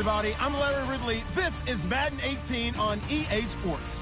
everybody. I'm Larry Ridley. This is Madden 18 on EA Sports.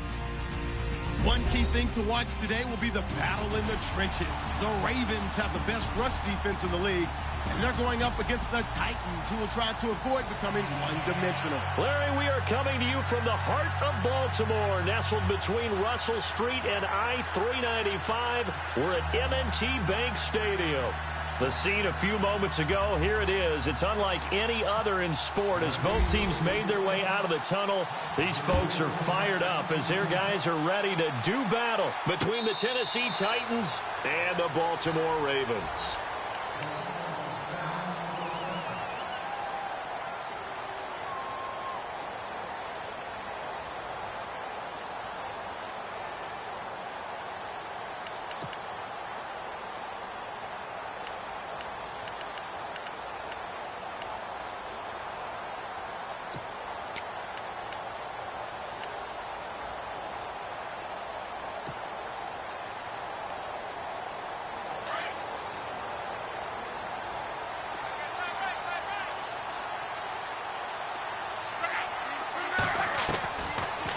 One key thing to watch today will be the battle in the trenches. The Ravens have the best rush defense in the league, and they're going up against the Titans, who will try to avoid becoming one-dimensional. Larry, we are coming to you from the heart of Baltimore, nestled between Russell Street and I-395. We're at M&T Bank Stadium. The scene a few moments ago, here it is. It's unlike any other in sport as both teams made their way out of the tunnel. These folks are fired up as their guys are ready to do battle between the Tennessee Titans and the Baltimore Ravens.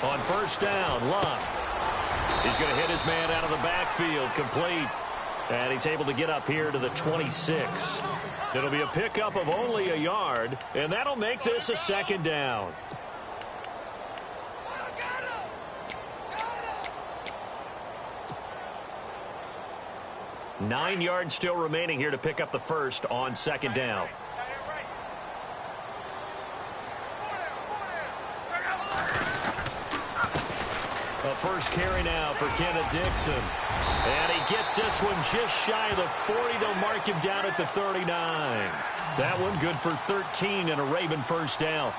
On first down, Luck. He's going to hit his man out of the backfield, complete. And he's able to get up here to the 26. It'll be a pickup of only a yard, and that'll make this a second down. Nine yards still remaining here to pick up the first on second down. A first carry now for Kenneth Dixon. And he gets this one just shy of the 40. They'll mark him down at the 39. That one good for 13 and a Raven first down.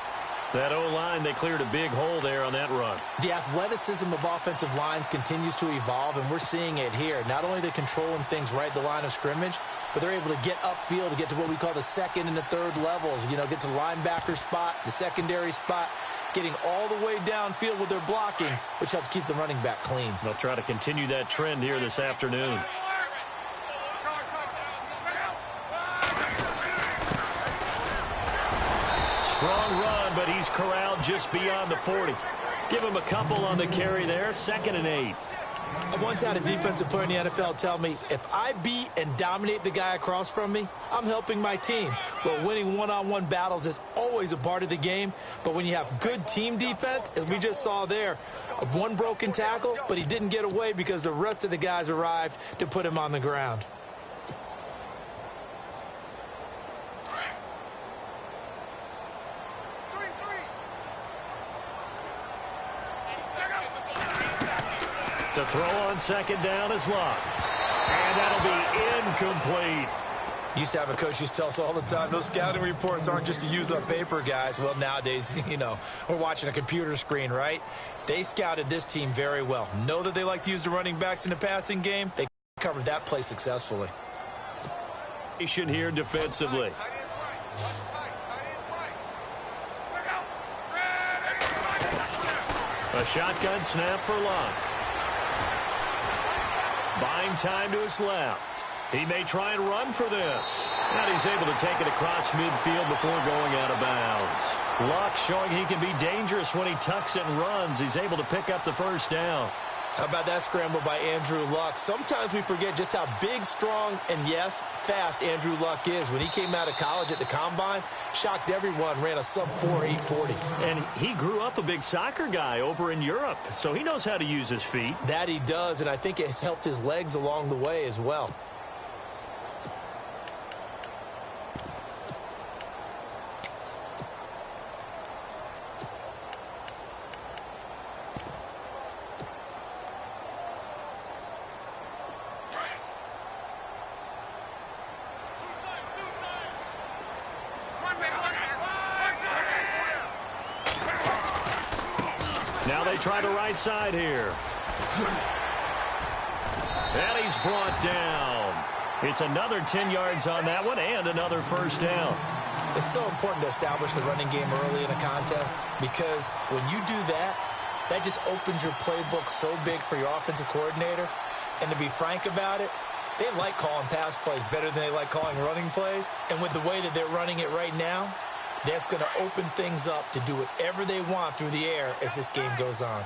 That O-line, they cleared a big hole there on that run. The athleticism of offensive lines continues to evolve, and we're seeing it here. Not only are they controlling things right at the line of scrimmage, but they're able to get upfield to get to what we call the second and the third levels. You know, get to linebacker spot, the secondary spot, getting all the way downfield with their blocking, which helps keep the running back clean. They'll try to continue that trend here this afternoon. Strong run, but he's corralled just beyond the 40. Give him a couple on the carry there, 2nd and 8. I once had a defensive player in the NFL tell me, if I beat and dominate the guy across from me, I'm helping my team. Well, winning one-on-one battles is always a part of the game, but when you have good team defense, as we just saw there, one broken tackle, but he didn't get away because the rest of the guys arrived to put him on the ground. To throw on second down is Luck. And that'll be incomplete. Used to have a coach used to tell us all the time, those scouting reports aren't just to use up paper, guys. Well, nowadays, you know, we're watching a computer screen, right? They scouted this team very well. Know that they like to use the running backs in the passing game. They covered that play successfully. Here defensively. A shotgun snap for Luck. Buying time to his left. He may try and run for this. And he's able to take it across midfield before going out of bounds. Luck showing he can be dangerous when he tucks it and runs. He's able to pick up the first down. How about that scramble by Andrew Luck? Sometimes we forget just how big, strong, and, yes, fast Andrew Luck is. When he came out of college at the Combine, shocked everyone, ran a sub-4 840. And he grew up a big soccer guy over in Europe, so he knows how to use his feet. That he does, and I think it has helped his legs along the way as well. Now they try the right side here. And he's brought down. It's another 10 yards on that one and another first down. It's so important to establish the running game early in a contest because when you do that, that just opens your playbook so big for your offensive coordinator. And to be frank about it, they like calling pass plays better than they like calling running plays. And with the way that they're running it right now, That's going to open things up to do whatever they want through the air as this game goes on.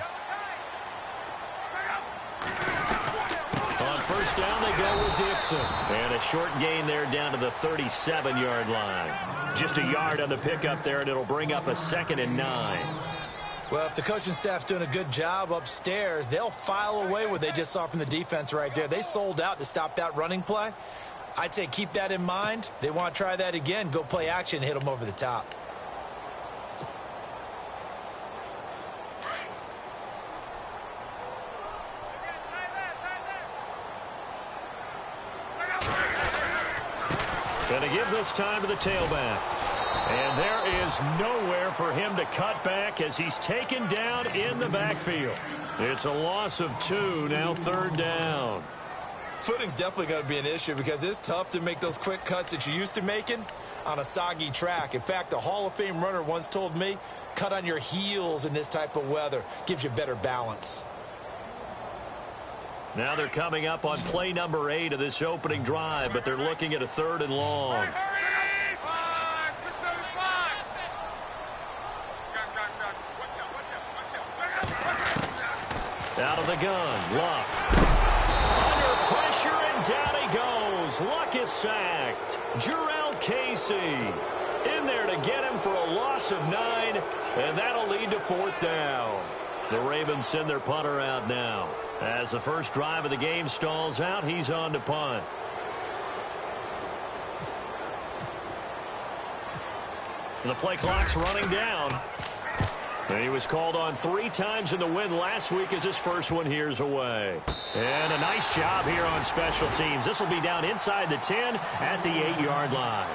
On first down, they go with Dixon. And a short gain there down to the 37-yard line. Just a yard on the pickup there, and it'll bring up a 2nd and 9. Well, if the coaching staff's doing a good job upstairs, they'll file away what they just saw from the defense right there. They sold out to stop that running play. I'd say keep that in mind. They want to try that again. Go play action and hit them over the top. Going to give this time to the tailback. And there is nowhere for him to cut back as he's taken down in the backfield. It's a loss of 2, now 3rd down. Footing's definitely going to be an issue because it's tough to make those quick cuts that you're used to making on a soggy track. In fact, a Hall of Fame runner once told me, cut on your heels in this type of weather. Gives you better balance. Now they're coming up on play number 8 of this opening drive, but they're looking at a 3rd and long. Out of the gun, Luck. Under pressure, and down he goes. Luck is sacked. Jarrell Casey in there to get him for a loss of 9, and that'll lead to 4th down. The Ravens send their punter out now. As the first drive of the game stalls out, he's on to punt. The play clock's running down. And he was called on 3 times in the win last week as his first one here's away. And a nice job here on special teams. This will be down inside the 10 at the 8-yard line.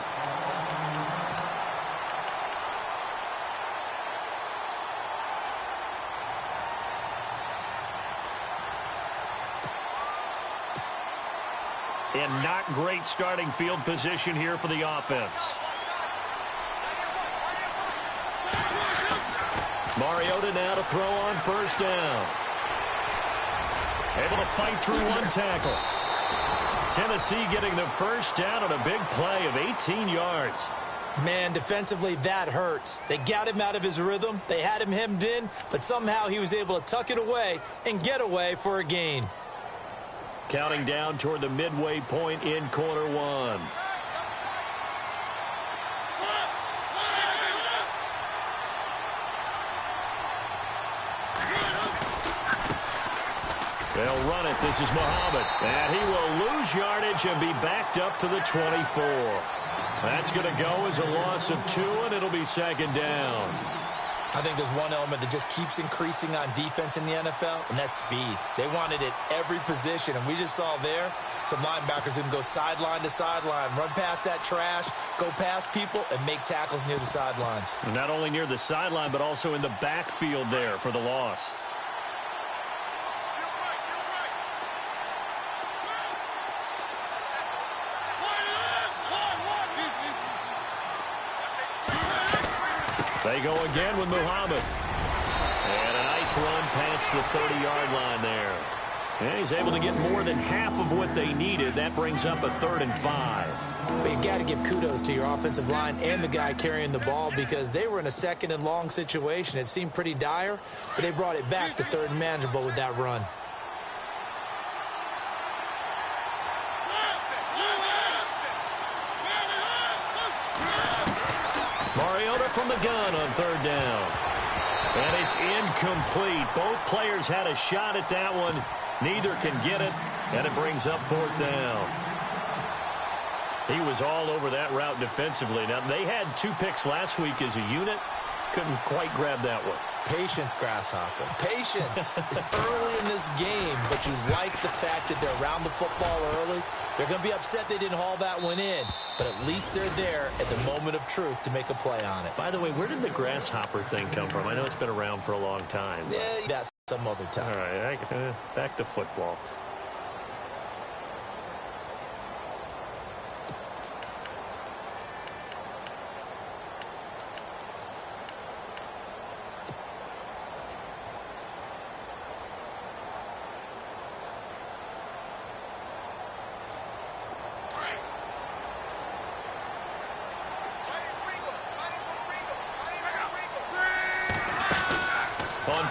And not great starting field position here for the offense. Mariota now to throw on first down. Able to fight through one tackle. Tennessee getting the first down on a big play of 18 yards. Man, defensively, that hurts. They got him out of his rhythm. They had him hemmed in, but somehow he was able to tuck it away and get away for a gain. Counting down toward the midway point in quarter 1. They'll run it. This is Muhammad. And he will lose yardage and be backed up to the 24. That's going to go as a loss of 2, and it'll be 2nd down. I think there's one element that just keeps increasing on defense in the NFL, and that's speed. They want it at every position, and we just saw there some linebackers who can go sideline to sideline, run past that trash, go past people, and make tackles near the sidelines. And not only near the sideline, but also in the backfield there for the loss. They go again with Muhammad. And a nice run past the 30-yard line there. And he's able to get more than half of what they needed. That brings up a 3rd and 5. But you got to give kudos to your offensive line and the guy carrying the ball because they were in a 2nd and long situation. It seemed pretty dire, but they brought it back to 3rd and manageable with that run. Mariota from the gun on 3rd down. And it's incomplete. Both players had a shot at that one. Neither can get it, and it brings up 4th down. He was all over that route defensively. Now, they had 2 picks last week as a unit. Couldn't quite grab that one. Patience, Grasshopper. Patience. It's early in this game, but you like the fact that they're around the football early. They're going to be upset they didn't haul that one in, but at least they're there at the moment of truth to make a play on it. By the way, where did the grasshopper thing come from? I know it's been around for a long time. Yeah, that's some other time. All right, back to football.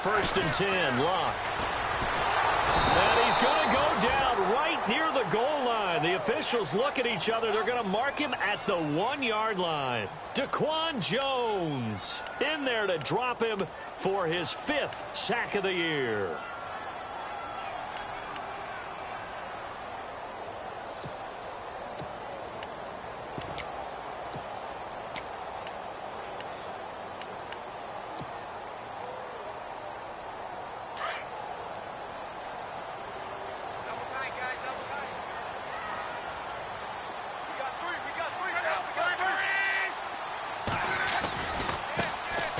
first and 10. Locke. And he's going to go down right near the goal line. The officials look at each other. They're going to mark him at the 1-yard line. Daquan Jones in there to drop him for his 5th sack of the year.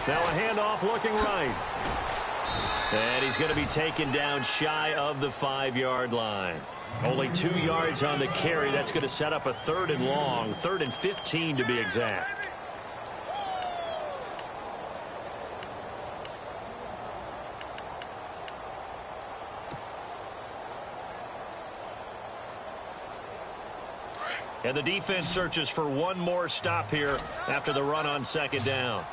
Now a handoff looking right. And he's going to be taken down shy of the 5-yard line. Only 2 yards on the carry. That's going to set up a 3rd and long, 3rd and 15 to be exact. And the defense searches for one more stop here after the run on 2nd down.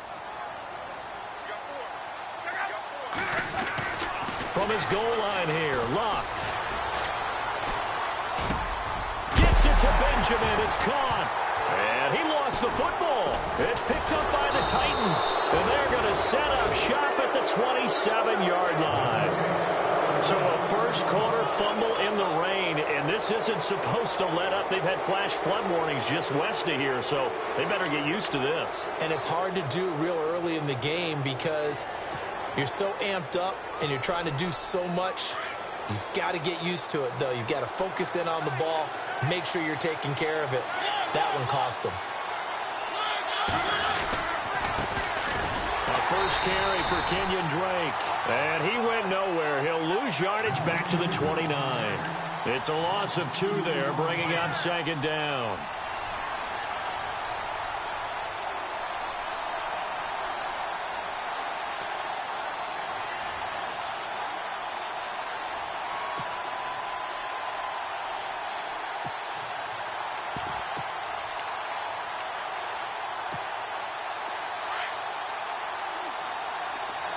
From his goal line here, Locke. Gets it to Benjamin. It's caught. And he lost the football. It's picked up by the Titans. And they're going to set up shop at the 27-yard line. So a first-quarter fumble in the rain, and this isn't supposed to let up. They've had flash flood warnings just west of here, so they better get used to this. And it's hard to do real early in the game because you're so amped up and you're trying to do so much. You've got to get used to it, though. You've got to focus in on the ball, make sure you're taking care of it. That one cost them. A first carry for Kenyon Drake. And he went nowhere. He'll lose yardage back to the 29. It's a loss of 2 there, bringing up 2nd down.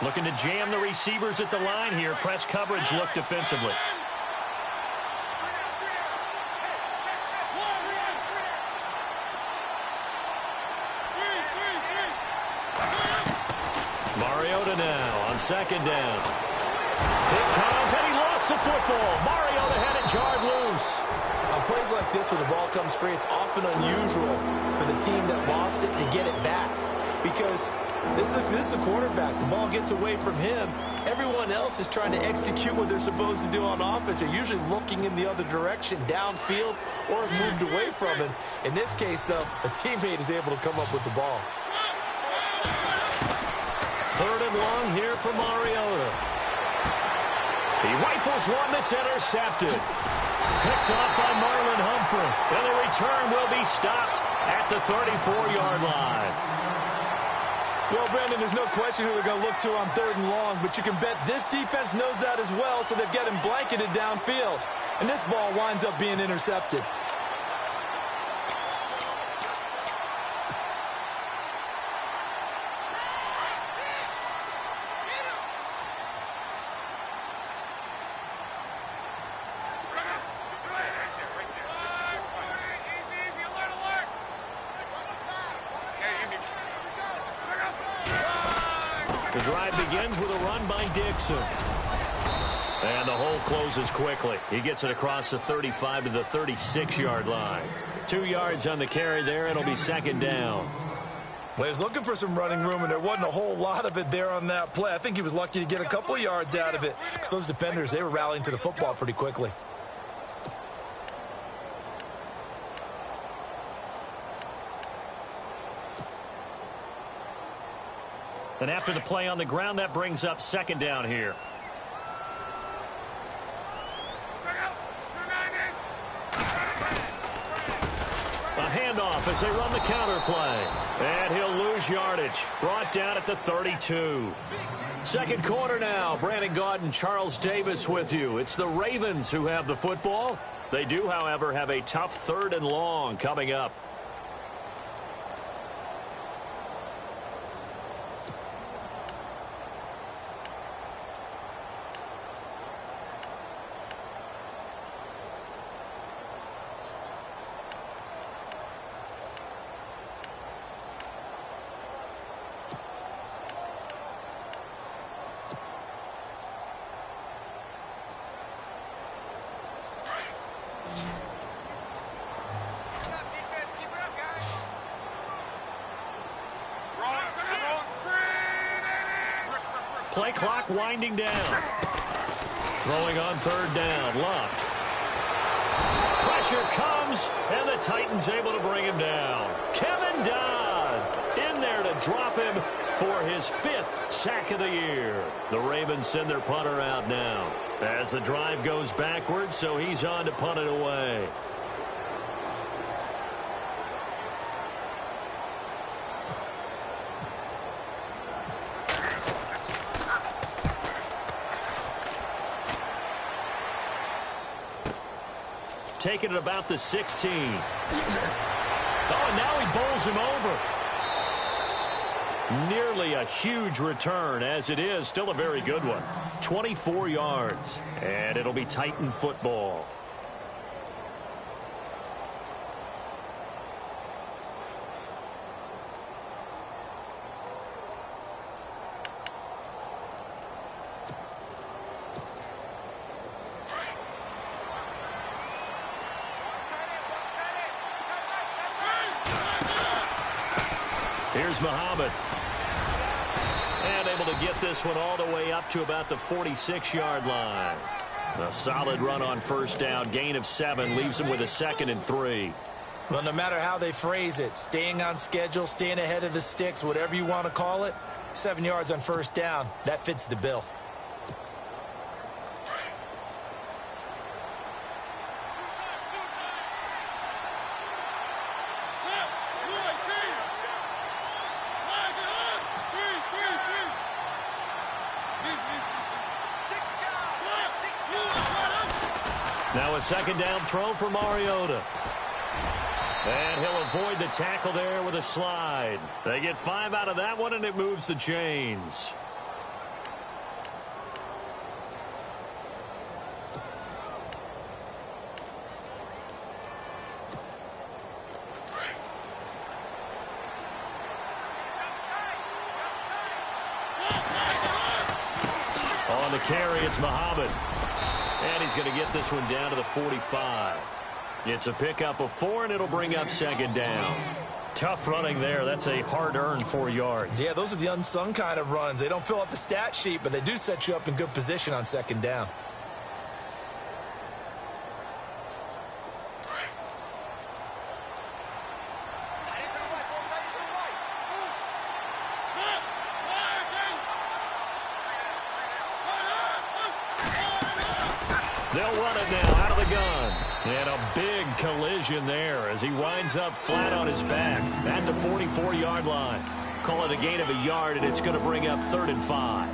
Looking to jam the receivers at the line here. Press coverage look defensively. Mariota now on 2nd down. Here comes, and he lost the football. Mariota had it jarred loose. On plays like this where the ball comes free, it's often unusual for the team that lost it to get it back. Because this is the quarterback. The ball gets away from him. Everyone else is trying to execute what they're supposed to do on offense. They're usually looking in the other direction, downfield, or moved away from him. In this case, though, a teammate is able to come up with the ball. 3rd and long here for Mariota. He rifles one that's intercepted. Picked off by Marlon Humphrey. And the return will be stopped at the 34-yard line. Well, Brandon, there's no question who they're going to look to on 3rd and long, but you can bet this defense knows that as well, so they've got him blanketed downfield. And this ball winds up being intercepted. The drive begins with a run by Dixon. And the hole closes quickly. He gets it across the 35 to the 36-yard line. 2 yards on the carry there. It'll be 2nd down. Well, he was looking for some running room, and there wasn't a whole lot of it there on that play. I think he was lucky to get a couple of yards out of it because those defenders, they were rallying to the football pretty quickly. And after the play on the ground, that brings up 2nd down here. A handoff as they run the counter play. And he'll lose yardage. Brought down at the 32. 2nd quarter now. Brandon Gaudin, Charles Davis with you. It's the Ravens who have the football. They do, however, have a tough 3rd and long coming up. Play clock winding down. Throwing on third down. Luck. Pressure comes, and the Titans able to bring him down. Kevin Dodd in there to drop him for his 5th sack of the year. The Ravens send their punter out now as the drive goes backwards, so he's on to punt it away. Taking it about the 16. Oh, and now he bowls him over. Nearly a huge return, as it is. Still a very good one. 24 yards. And it'll be Titan football. Here's Muhammad. And able to get this one all the way up to about the 46-yard line. A solid run on first down. Gain of 7 leaves him with a 2nd and 3. Well, no matter how they phrase it, staying on schedule, staying ahead of the sticks, whatever you want to call it, 7 yards on first down, that fits the bill. Now a second down throw for Mariota. And he'll avoid the tackle there with a slide. They get 5 out of that one, and it moves the chains. On the carry, it's Muhammad. And he's going to get this one down to the 45. It's a pickup of 4, and it'll bring up second down. Tough running there. That's a hard-earned 4 yards. Yeah, those are the unsung kind of runs. They don't fill up the stat sheet, but they do set you up in good position on second down. They'll run it now out of the gun. And a big collision there as he winds up flat on his back at the 44-yard line. Call it a gain of a yard, and it's going to bring up 3rd and 5.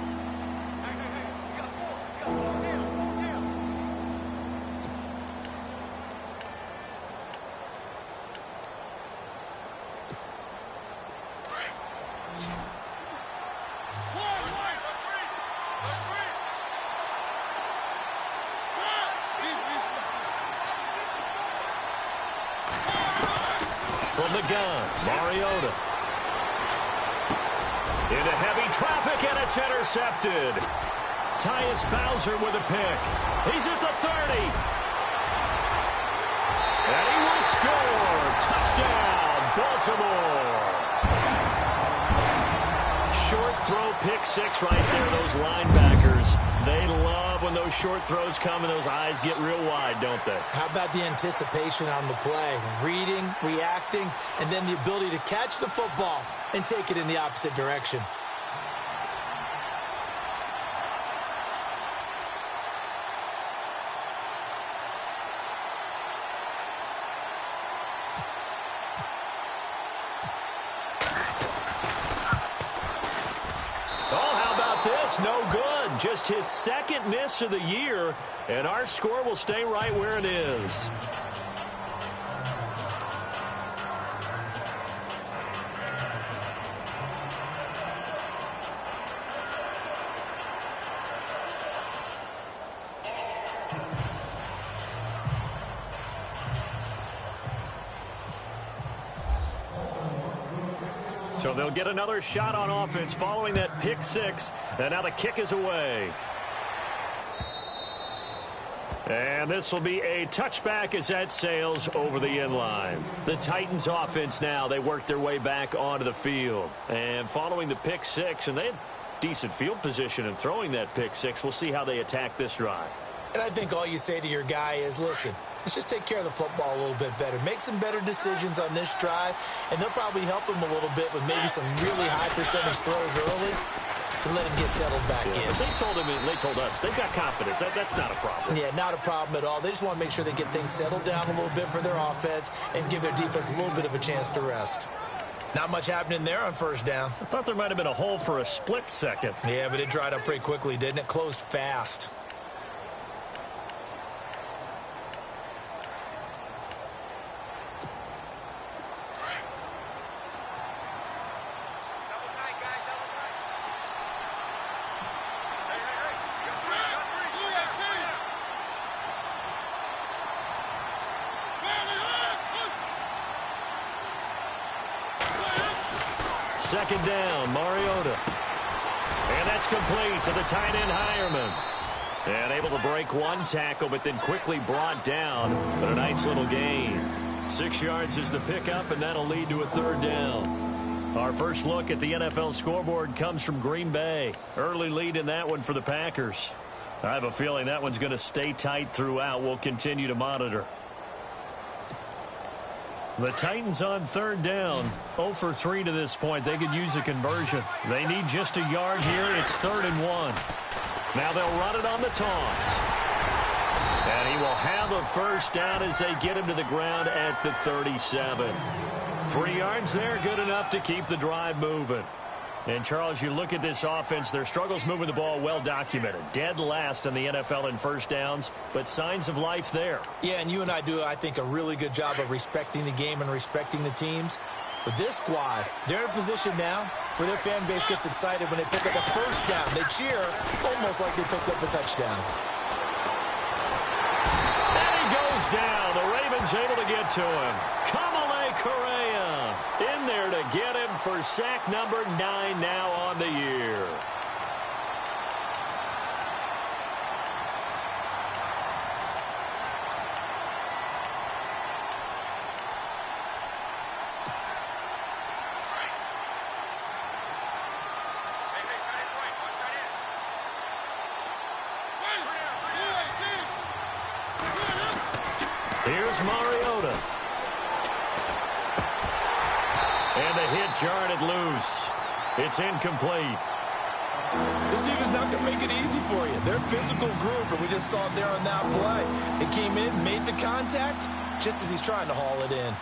From the gun, Mariota. Into heavy traffic, and it's intercepted. Tyus Bowser with a pick. He's at the 30. And he will score. Touchdown, Baltimore. Short throw, pick 6 right there. Those linebackers, they love when those short throws come and those eyes get real wide, don't they? How about the anticipation on the play? Reading, reacting, and then the ability to catch the football and take it in the opposite direction. No good. Just his 2nd miss of the year, and our score will stay right where it is. So they'll get another shot on offense following that pick 6. And now the kick is away. And this will be a touchback as that sails over the end line. The Titans offense now, they work their way back onto the field. And following the pick six, and they had decent field position in throwing that pick six, we'll see how they attack this drive. And I think all you say to your guy is, listen, let's just take care of the football a little bit better. Make some better decisions on this drive, and they'll probably help him a little bit with maybe some really high percentage throws early to let him get settled back in. They told us they've got confidence. That's not a problem. Yeah, not a problem at all. They just want to make sure they get things settled down a little bit for their offense and give their defense a little bit of a chance to rest. Not much happening there on first down. I thought there might have been a hole for a split second. Yeah, but it dried up pretty quickly, didn't it? Closed fast. Second down, Mariota. And that's complete to the tight end, Hireman. And able to break one tackle, but then quickly brought down. But a nice little gain. 6 yards is the pickup, and that'll lead to a third down. Our first look at the NFL scoreboard comes from Green Bay. Early lead in that one for the Packers. I have a feeling that one's going to stay tight throughout. We'll continue to monitor. The Titans on third down, 0 for 3 to this point. They could use a conversion. They need just a yard here. It's 3rd and 1. Now they'll run it on the toss. And he will have a first down as they get him to the ground at the 37. 3 yards there, good enough to keep the drive moving. And, Charles, you look at this offense, their struggles moving the ball well documented. Dead last in the NFL in first downs, but signs of life there. Yeah, and you and I do, I think, a really good job of respecting the game and respecting the teams. With this squad, they're in a position now where their fan base gets excited when they pick up a first down. They cheer almost like they picked up a touchdown. And he goes down. The Ravens able to get to him. Kamale Correa in there to get him for sack number 9 now on the year. Here's Mariota. And a hit jarred it loose. It's incomplete. This defense not going to make it easy for you. They're a physical group, and we just saw it there on that play. It came in, made the contact, just as he's trying to haul it in.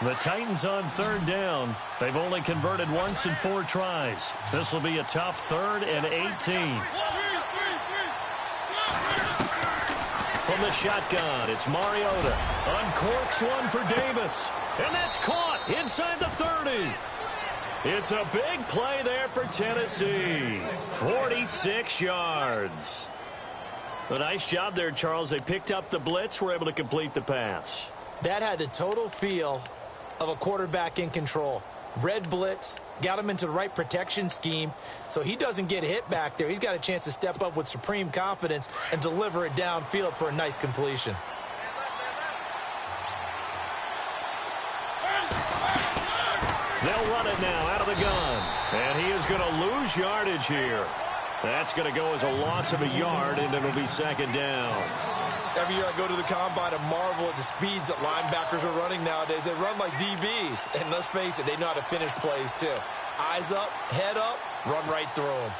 The Titans on third down. They've only converted once in 4 tries. This will be a tough 3rd and 18. From the shotgun, it's Mariota. Uncorks one for Davis. And that's caught inside the 30. It's a big play there for Tennessee. 46 yards. A nice job there, Charles. They picked up the blitz, were able to complete the pass. That had the total feel of a quarterback in control. Red blitz, got him into the right protection scheme, so he doesn't get hit back there. He's got a chance to step up with supreme confidence and deliver it downfield for a nice completion. They'll run it now out of the gun. And he is going to lose yardage here. That's going to go as a loss of a yard, and it'll be 2nd down. Every year I go to the combine and marvel at the speeds that linebackers are running nowadays. They run like DBs. And let's face it, they know how to finish plays too. Eyes up, head up, run right through them.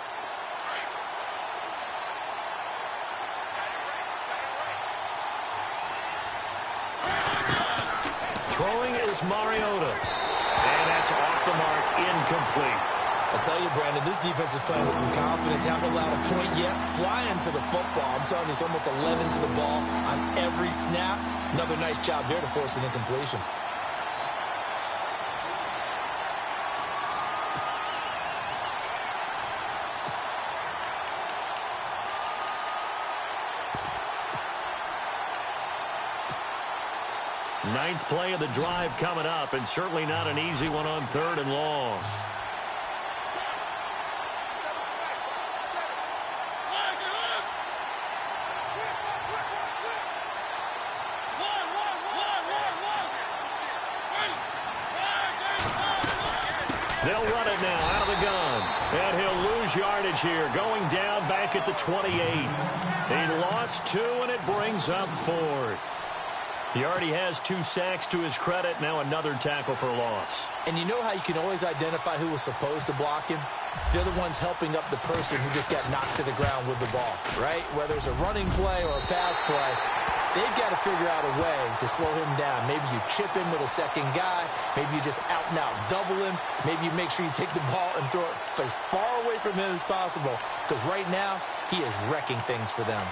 Throwing is Mariota. And that's off the mark, incomplete. I tell you, Brandon, this defense is playing with some confidence. Haven't allowed a point yet. Flying to the football. I'm telling you, it's almost 11 to the ball on every snap. Another nice job there to force an incompletion. Ninth play of the drive coming up, and certainly not an easy one on 3rd and long. They'll run it now out of the gun. And he'll lose yardage here, going down back at the 28. He lost 2, and it brings up 4th. He already has 2 sacks to his credit. Now another tackle for loss. And you know how you can always identify who was supposed to block him? They're the ones helping up the person who just got knocked to the ground with the ball, right? Whether it's a running play or a pass play, they've got to figure out a way to slow him down. Maybe you chip him with a second guy. Maybe you just out-and-out double him. Maybe you make sure you take the ball and throw it as far away from him as possible. Because right now, he is wrecking things for them.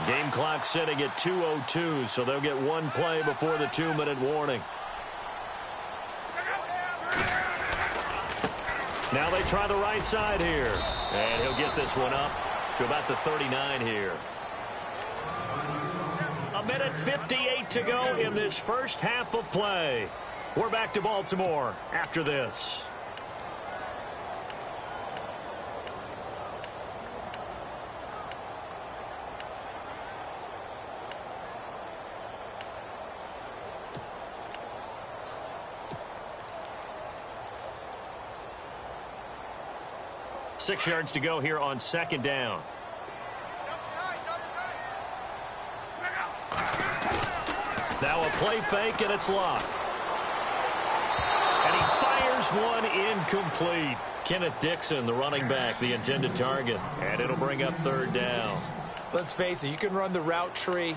Game clock sitting at 2:02, so they'll get 1 play before the 2-minute warning. Now they try the right side here. And he'll get this one up to about the 39 here. 1:58 to go in this first half of play. We're back to Baltimore after this. Six yards to go here on 2nd down. Now a play fake, and it's locked. And he fires one incomplete. Kenneth Dixon, the running back, the intended target. And it'll bring up 3rd down. Let's face it, you can run the route tree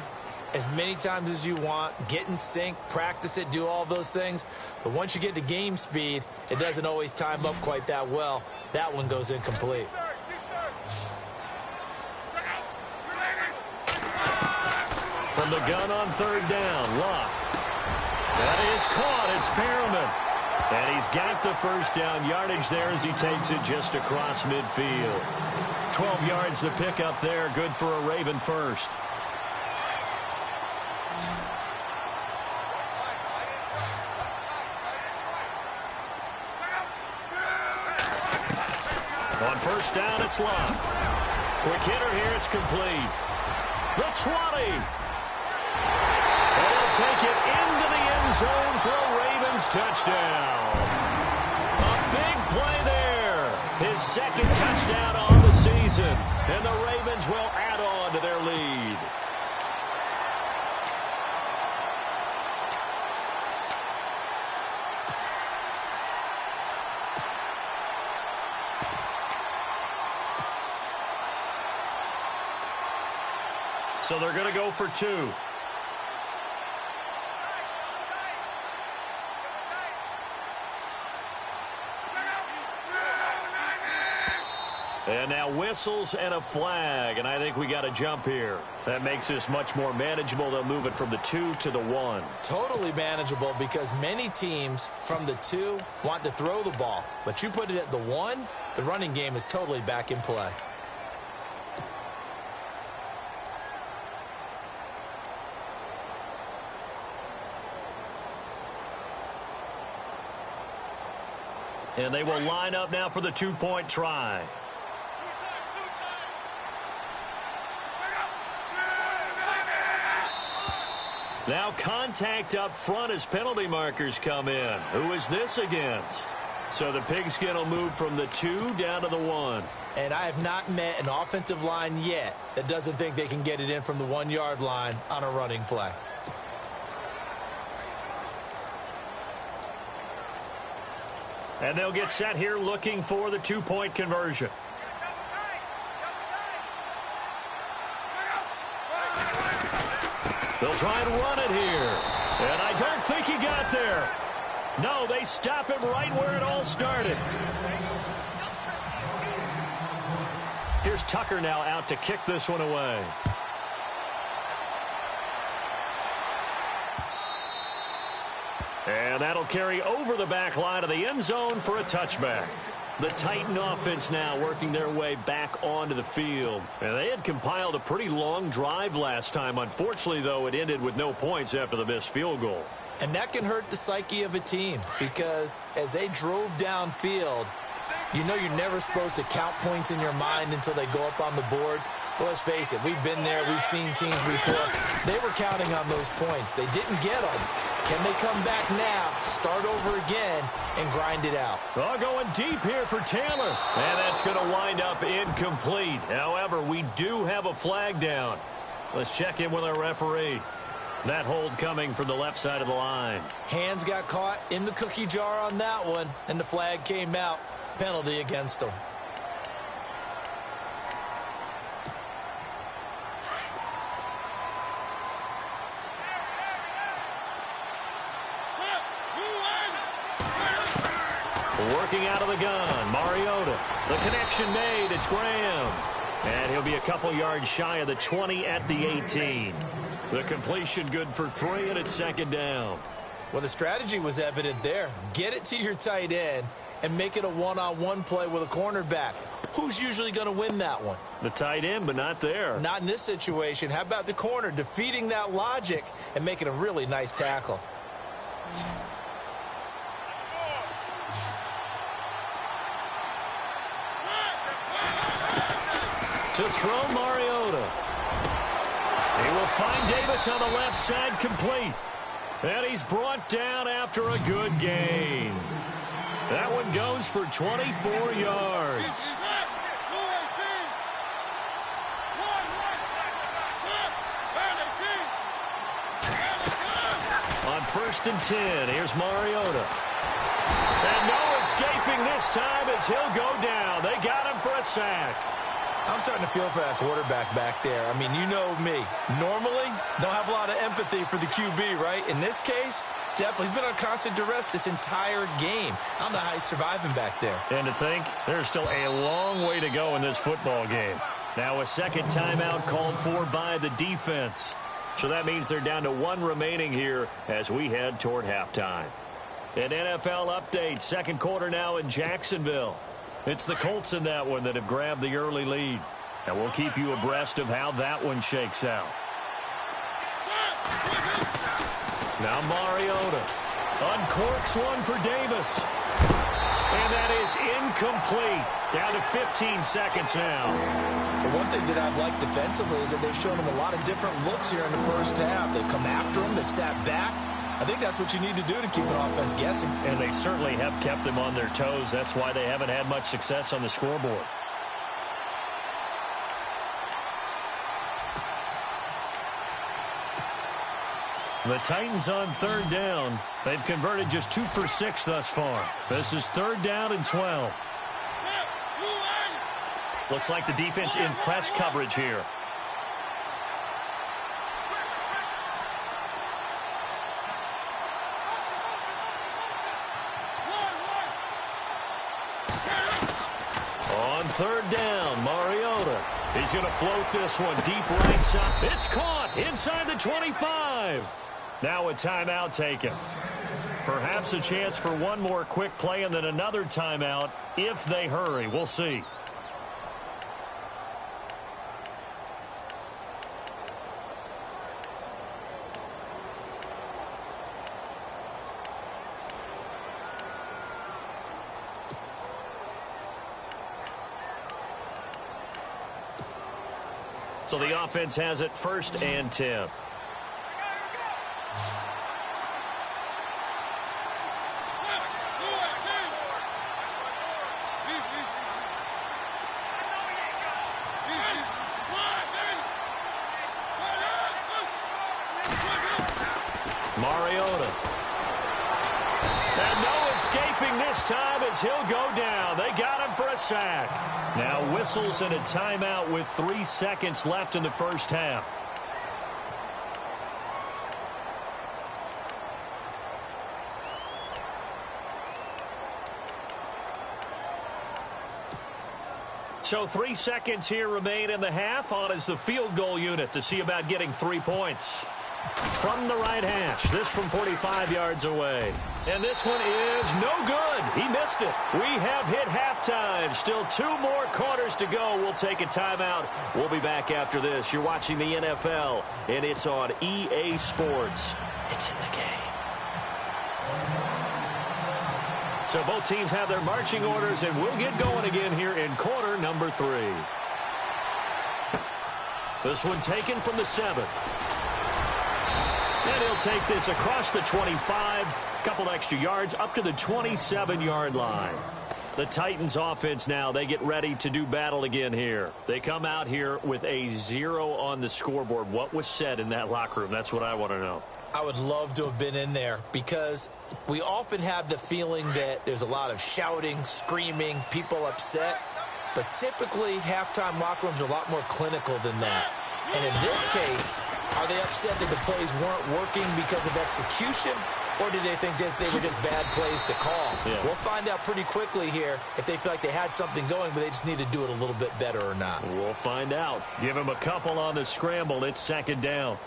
as many times as you want, get in sync, practice it, do all those things. But once you get to game speed, it doesn't always time up quite that well. That one goes incomplete. From the gun on 3rd down, Luck. That is caught. It's Perriman. And he's got the first down yardage there as he takes it just across midfield. 12 yards to pick up there. Good for a Raven first. On 1st down, it's Luck. Quick hitter here, it's complete. The 20. And he'll take it into the end zone for a Ravens touchdown. A big play there. His 2nd touchdown on the season. And the Ravens will add on to their lead. So they're going to go for 2. And now whistles and a flag, and I think we got a jump here. That makes this much more manageable. They'll move it from the 2 to the 1. Totally manageable because many teams from the 2 want to throw the ball. But you put it at the 1, the running game is totally back in play. And they will line up now for the 2-point try. Now contact up front as penalty markers come in. Who is this against? So the Pigskin will move from the 2 down to the 1. And I have not met an offensive line yet that doesn't think they can get it in from the 1-yard line on a running play. And they'll get set here looking for the 2-point conversion. They'll try and run it here. And I don't think he got there. No, they stop him right where it all started. Here's Tucker now out to kick this one away. And that'll carry over the back line of the end zone for a touchback. The Titan offense now working their way back onto the field. And they had compiled a pretty long drive last time. Unfortunately, though, it ended with no points after the missed field goal. And that can hurt the psyche of a team because as they drove downfield, you know you're never supposed to count points in your mind until they go up on the board. Well, let's face it, we've been there, we've seen teams before. They were counting on those points. They didn't get them. Can they come back now, start over again, and grind it out? Oh, going deep here for Taylor. And that's going to wind up incomplete. However, we do have a flag down. Let's check in with our referee. That hold coming from the left side of the line. Hands got caught in the cookie jar on that one, and the flag came out. Penalty against them. Working out of the gun, Mariota. The connection made, it's Graham. And he'll be a couple yards shy of the 20 at the 18. The completion good for 3, and it's second down. Well, the strategy was evident there. Get it to your tight end and make it a one-on-one play with a cornerback. Who's usually going to win that one? The tight end, but not there. Not in this situation. How about the corner defeating that logic and making a really nice tackle? To throw Mariota. He will find Davis on the left side complete. And he's brought down after a good gain. That one goes for 24 yards. On 1st and 10, here's Mariota. And no escaping this time as he'll go down. They got him for a sack. I'm starting to feel for that quarterback back there. I mean, you know me. Normally, don't have a lot of empathy for the QB, right? In this case, definitely. He's been on constant duress this entire game. I don't know how he's surviving back there. And to think, there's still a long way to go in this football game. Now a second timeout called for by the defense. So that means they're down to 1 remaining here as we head toward halftime. An NFL update. Second quarter now in Jacksonville. It's the Colts in that one that have grabbed the early lead. And we'll keep you abreast of how that one shakes out. Now Mariota uncorks one for Davis. And that is incomplete. Down to 15 seconds now. The one thing that I've liked defensively is that they've shown him a lot of different looks here in the first half. They've come after him. They've sat back. I think that's what you need to do to keep an offense guessing. And they certainly have kept them on their toes. That's why they haven't had much success on the scoreboard. The Titans on 3rd down. They've converted just 2 for 6 thus far. This is 3rd down and 12. Looks like the defense in press coverage here. On 3rd down, Mariota. He's going to float this one deep right side. It's caught inside the 25. Now a timeout taken. Perhaps a chance for one more quick play and then another timeout if they hurry. We'll see. So the offense has it 1st and 10. Mariota. And no escaping this time as he'll go down. They got him for a sack. Now whistles and a timeout with 3 seconds left in the first half. So 3 seconds here remain in the half. On is the field goal unit to see about getting 3 points. From the right hash, this from 45 yards away. And this one is no good. He missed it. We have hit halftime. Still 2 more quarters to go. We'll take a timeout. We'll be back after this. You're watching the NFL, and it's on EA Sports. It's in the game. So both teams have their marching orders, and we'll get going again here in quarter number 3. This one taken from the 7. And he'll take this across the 25, couple extra yards, up to the 27-yard line. The Titans offense now, they get ready to do battle again here. They come out here with a 0 on the scoreboard. What was said in that locker room? That's what I want to know. I would love to have been in there because we often have the feeling that there's a lot of shouting, screaming, people upset. But typically, halftime locker rooms are a lot more clinical than that. And in this case, are they upset that the plays weren't working because of execution? Or do they think they were just bad plays to call? Yeah. We'll find out pretty quickly here if they feel like they had something going, but they just need to do it a little bit better or not. We'll find out. Give them a couple on the scramble. It's 2nd down.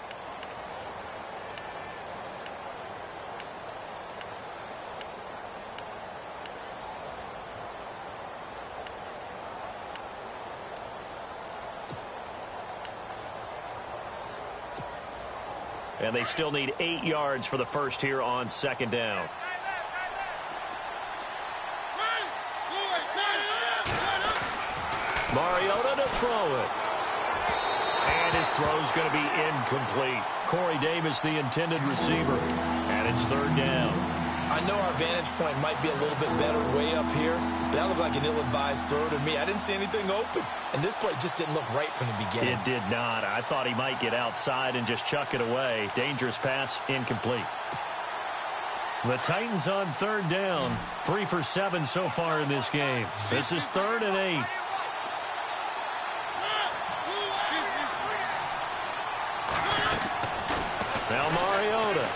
And they still need 8 yards for the first here on 2nd down. Mariota to throw it. And his throw's going to be incomplete. Corey Davis, the intended receiver. And it's 3rd down. I know our vantage point might be a little bit better way up here, but that looked like an ill-advised throw to me. I didn't see anything open, and this play just didn't look right from the beginning. It did not. I thought he might get outside and just chuck it away. Dangerous pass, incomplete. The Titans on 3rd down, 3 for 7 so far in this game. This is 3rd and 8. Now Mariota.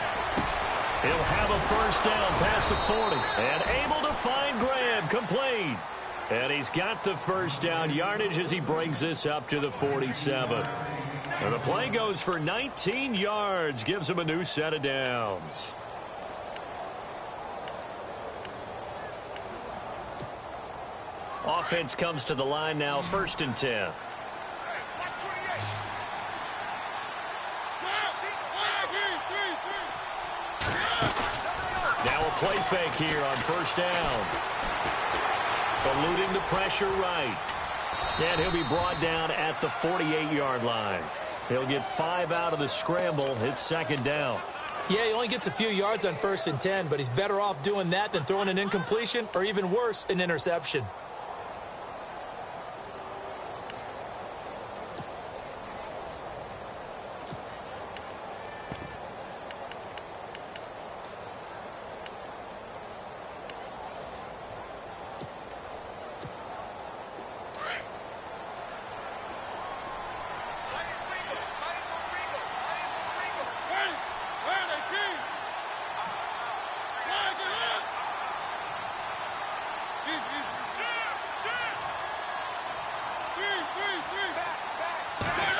He'll have a first down past the 40. And able to find Graham, complete. And he's got the first down yardage as he brings this up to the 47. And the play goes for 19 yards, gives him a new set of downs. Offense comes to the line now, 1st and 10. Now a play fake here on 1st down. Eluding the pressure right. And he'll be brought down at the 48-yard line. He'll get 5 out of the scramble. It's 2nd down. Yeah, he only gets a few yards on 1st and 10, but he's better off doing that than throwing an incompletion or even worse, an interception.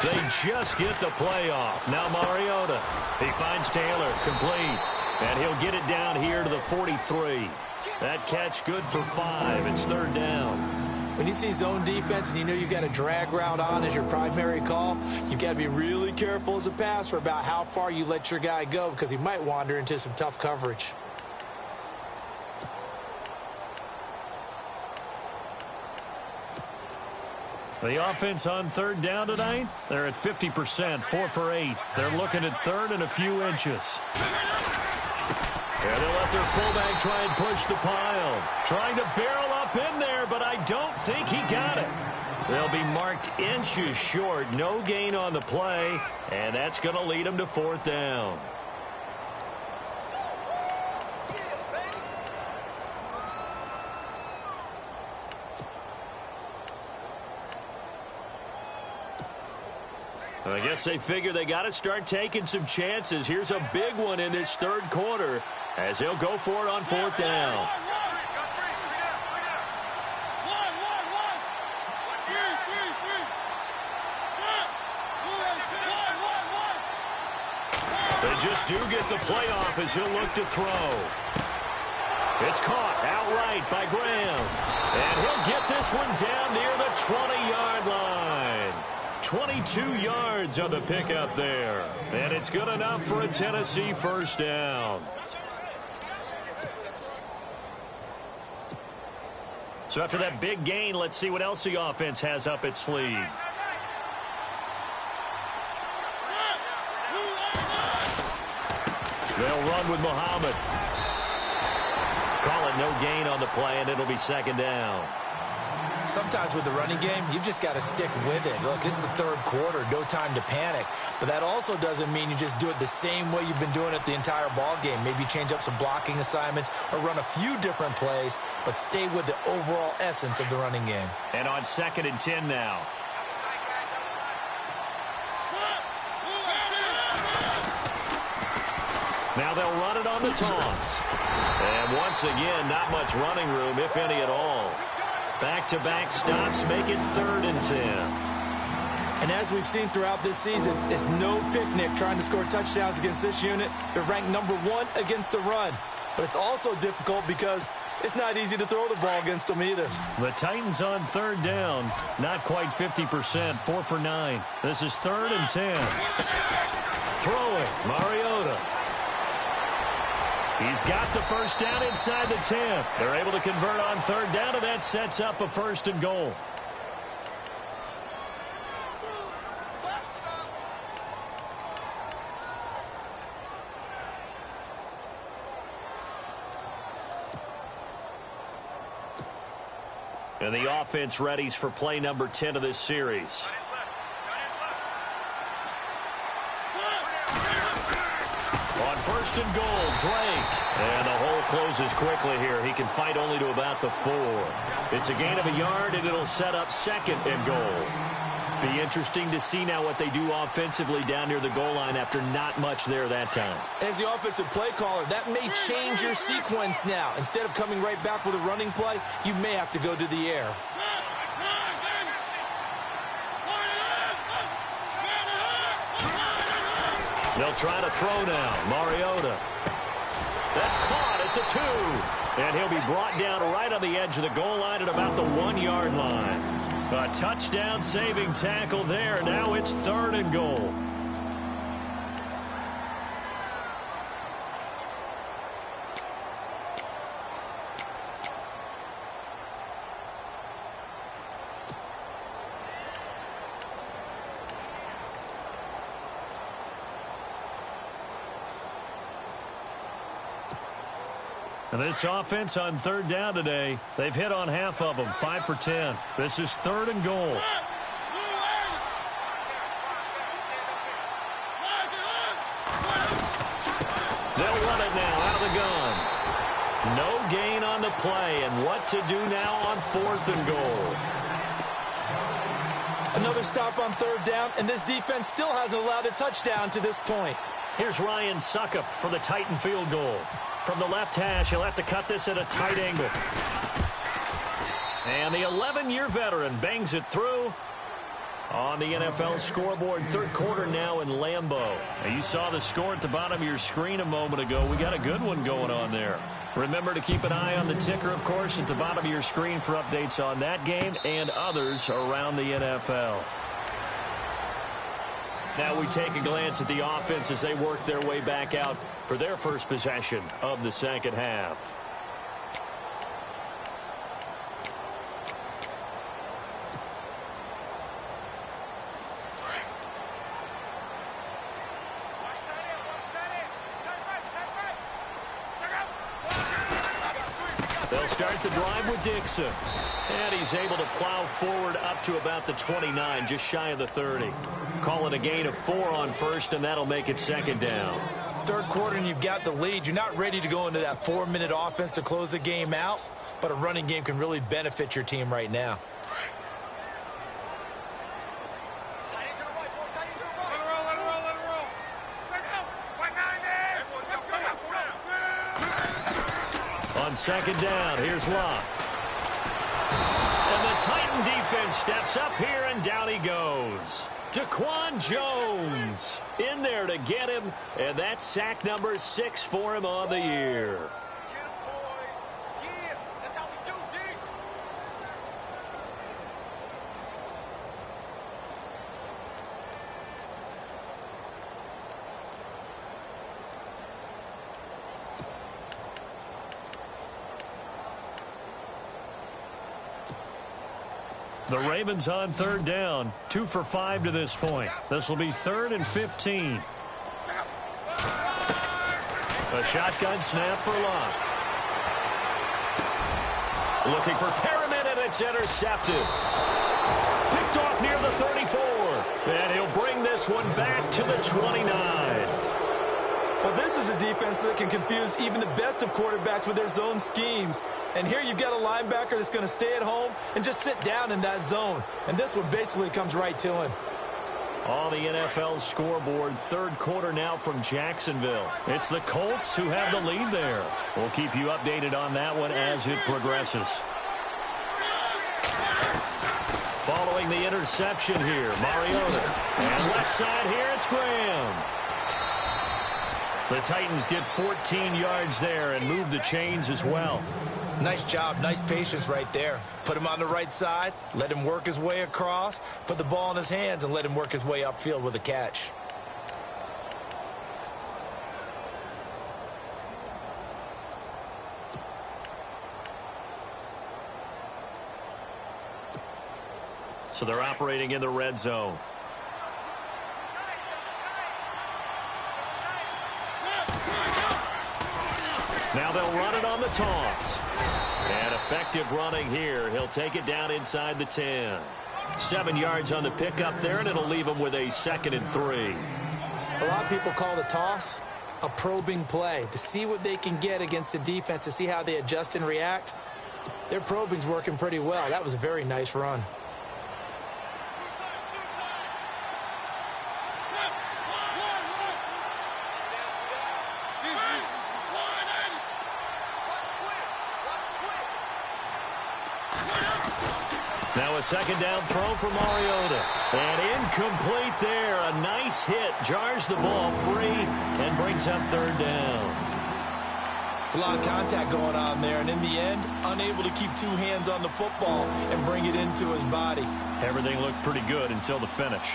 They just get the play off. Now Mariota. He finds Taylor, complete. And he'll get it down here to the 43. That catch good for 5. It's 3rd down. When you see zone defense and you know you've got a drag route on as your primary call, you've got to be really careful as a passer about how far you let your guy go because he might wander into some tough coverage. The offense on 3rd down tonight, they're at 50%, 4 for 8. They're looking at 3rd and a few inches. And they'll let their fullback try and push the pile. Trying to barrel up in there, but I don't think he got it. They'll be marked inches short. No gain on the play, and that's going to lead them to 4th down. I guess they figure they got to start taking some chances. Here's a big one in this 3rd quarter as he'll go for it on 4th down. They just do get the playoff as he'll look to throw. It's caught outright by Graham. And he'll get this one down near the 20-yard line. 22 yards on the pickup there. And it's good enough for a Tennessee first down. So after that big gain, let's see what else the offense has up its sleeve. They'll run with Muhammad. Call it no gain on the play, and it'll be second down. Sometimes with the running game, you've just got to stick with it. Look, it's the third quarter, no time to panic. But that also doesn't mean you just do it the same way you've been doing it the entire ball game. Maybe change up some blocking assignments or run a few different plays, but stay with the overall essence of the running game. And on 2nd and 10 now. Now they'll run it on the toss. And once again, not much running room, if any at all. Back-to-back stops make it 3rd and 10. And as we've seen throughout this season, it's no picnic trying to score touchdowns against this unit. They're ranked #1 against the run. But it's also difficult because it's not easy to throw the ball against them either. The Titans on 3rd down. Not quite 50%, 4 for 9. This is 3rd and 10. Throwing, Mariota. He's got the first down inside the 10. They're able to convert on 3rd down, and that sets up a 1st and goal. And the offense readies for play number 10 of this series. On 1st and goal, Drake. And the hole closes quickly here. He can fight only to about the 4. It's a gain of a yard, and it'll set up 2nd and goal. Be interesting to see now what they do offensively down near the goal line after not much there that time. As the offensive play caller, that may change your sequence now. Instead of coming right back with a running play, you may have to go to the air. They'll try to throw now. Mariota. That's caught at the 2. And he'll be brought down right on the edge of the goal line at about the 1-yard line. A touchdown-saving tackle there. Now it's 3rd and goal. And this offense on 3rd down today, they've hit on half of them, 5 for 10. This is 3rd and goal. They'll run it now out of the gun. No gain on the play, and what to do now on 4th and goal. Another stop on 3rd down, and this defense still hasn't allowed a touchdown to this point. Here's Ryan Suckup for the Titan field goal. From the left hash, he'll have to cut this at a tight angle. And the 11-year veteran bangs it through on the NFL scoreboard. 3rd quarter now in Lambeau. Now you saw the score at the bottom of your screen a moment ago. We got a good one going on there. Remember to keep an eye on the ticker, of course, at the bottom of your screen for updates on that game and others around the NFL. Now we take a glance at the offense as they work their way back out for their first possession of the 2nd half. They'll start the drive with Dixon. And he's able to plow forward up to about the 29, just shy of the 30. Call it a gain of 4 on 1st, and that'll make it 2nd down. 3rd quarter, and you've got the lead. You're not ready to go into that 4-minute offense to close the game out, but a running game can really benefit your team right now. On 2nd down, here's Locke. And the Titan defense steps up here, and down he goes. Daquan Jones in there to get him, and that's sack number 6 for him on the year. The Ravens on 3rd down, 2 for 5 to this point. This will be 3rd and 15. A shotgun snap for Locke. Looking for Perriman, and it's intercepted. Picked off near the 34. And he'll bring this one back to the 29. Well, this is a defense that can confuse even the best of quarterbacks with their zone schemes. And here you've got a linebacker that's going to stay at home and just sit down in that zone. And this one basically comes right to him. On the NFL scoreboard, 3rd quarter now from Jacksonville. It's the Colts who have the lead there. We'll keep you updated on that one as it progresses. Following the interception here, Mariota. And left side here, it's Graham. The Titans get 14 yards there and move the chains as well. Nice job, nice patience right there. Put him on the right side, let him work his way across, put the ball in his hands, and let him work his way upfield with a catch. So they're operating in the red zone. Now they'll run it on the toss. And effective running here. He'll take it down inside the 10. 7 yards on the pickup there, and it'll leave him with a 2nd and 3. A lot of people call the toss a probing play to see what they can get against the defense, to see how they adjust and react. Their probing's working pretty well. That was a very nice run. Now a 2nd down throw for Mariota. And incomplete there. A nice hit. Jars the ball free and brings up 3rd down. It's a lot of contact going on there. And in the end, unable to keep 2 hands on the football and bring it into his body. Everything looked pretty good until the finish.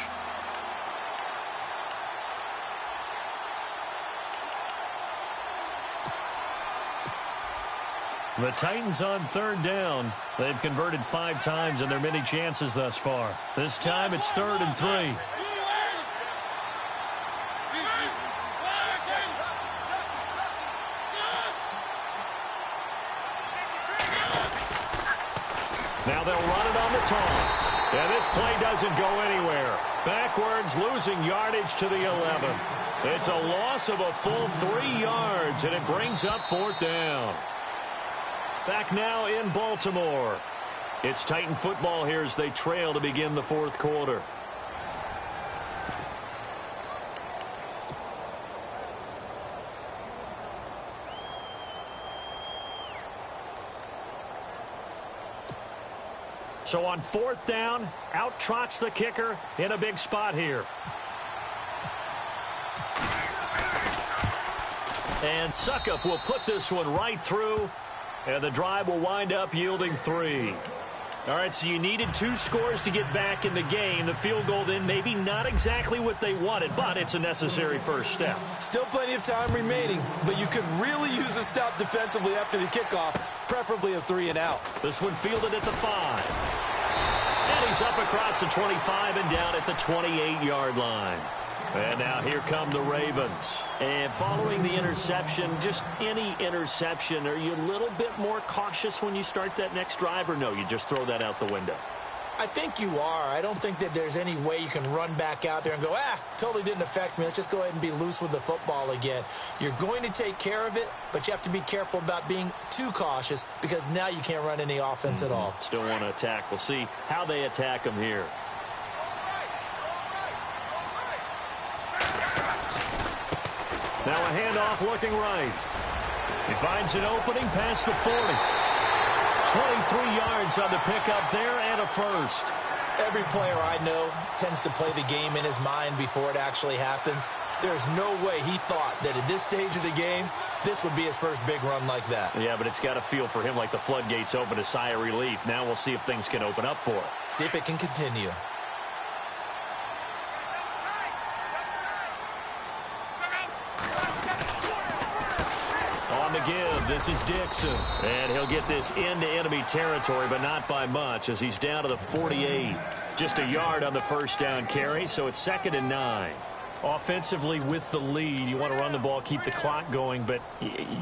The Titans on 3rd down. They've converted 5 times in their many chances thus far. This time it's 3rd and 3. Now they'll run it on the toss. And this play doesn't go anywhere. Backwards, losing yardage to the 11. It's a loss of a full 3 yards, and it brings up 4th down. Back now in Baltimore. It's Titan football here as they trail to begin the 4th quarter. So on 4th down, out trots the kicker in a big spot here. And Suckup will put this one right through. And the drive will wind up yielding 3. All right, so you needed 2 scores to get back in the game. The field goal then maybe not exactly what they wanted, but it's a necessary first step. Still plenty of time remaining, but you could really use a stop defensively after the kickoff, preferably a 3 and out. This one fielded at the 5. And he's up across the 25 and down at the 28-yard line. And now here come the Ravens. And following the interception, just any interception, are you a little bit more cautious when you start that next drive, or no, you just throw that out the window? I think you are. I don't think that there's any way you can run back out there and go, totally didn't affect me. Let's just go ahead and be loose with the football again. You're going to take care of it, but you have to be careful about being too cautious because now you can't run any offense at all. Still want to attack. We'll see how they attack them here. Now a handoff looking right. He finds an opening past the 40. 23 yards on the pickup there and a first. Every player I know tends to play the game in his mind before it actually happens. There's no way he thought that at this stage of the game, this would be his first big run like that. Yeah, but it's got to feel for him like the floodgates open, a sigh of relief. Now we'll see if things can open up for him. See if it can continue. On the give, this is Dixon. And he'll get this into enemy territory, but not by much as he's down to the 48. Just a yard on the first down carry, so it's 2nd and 9. Offensively with the lead, you want to run the ball, keep the clock going, but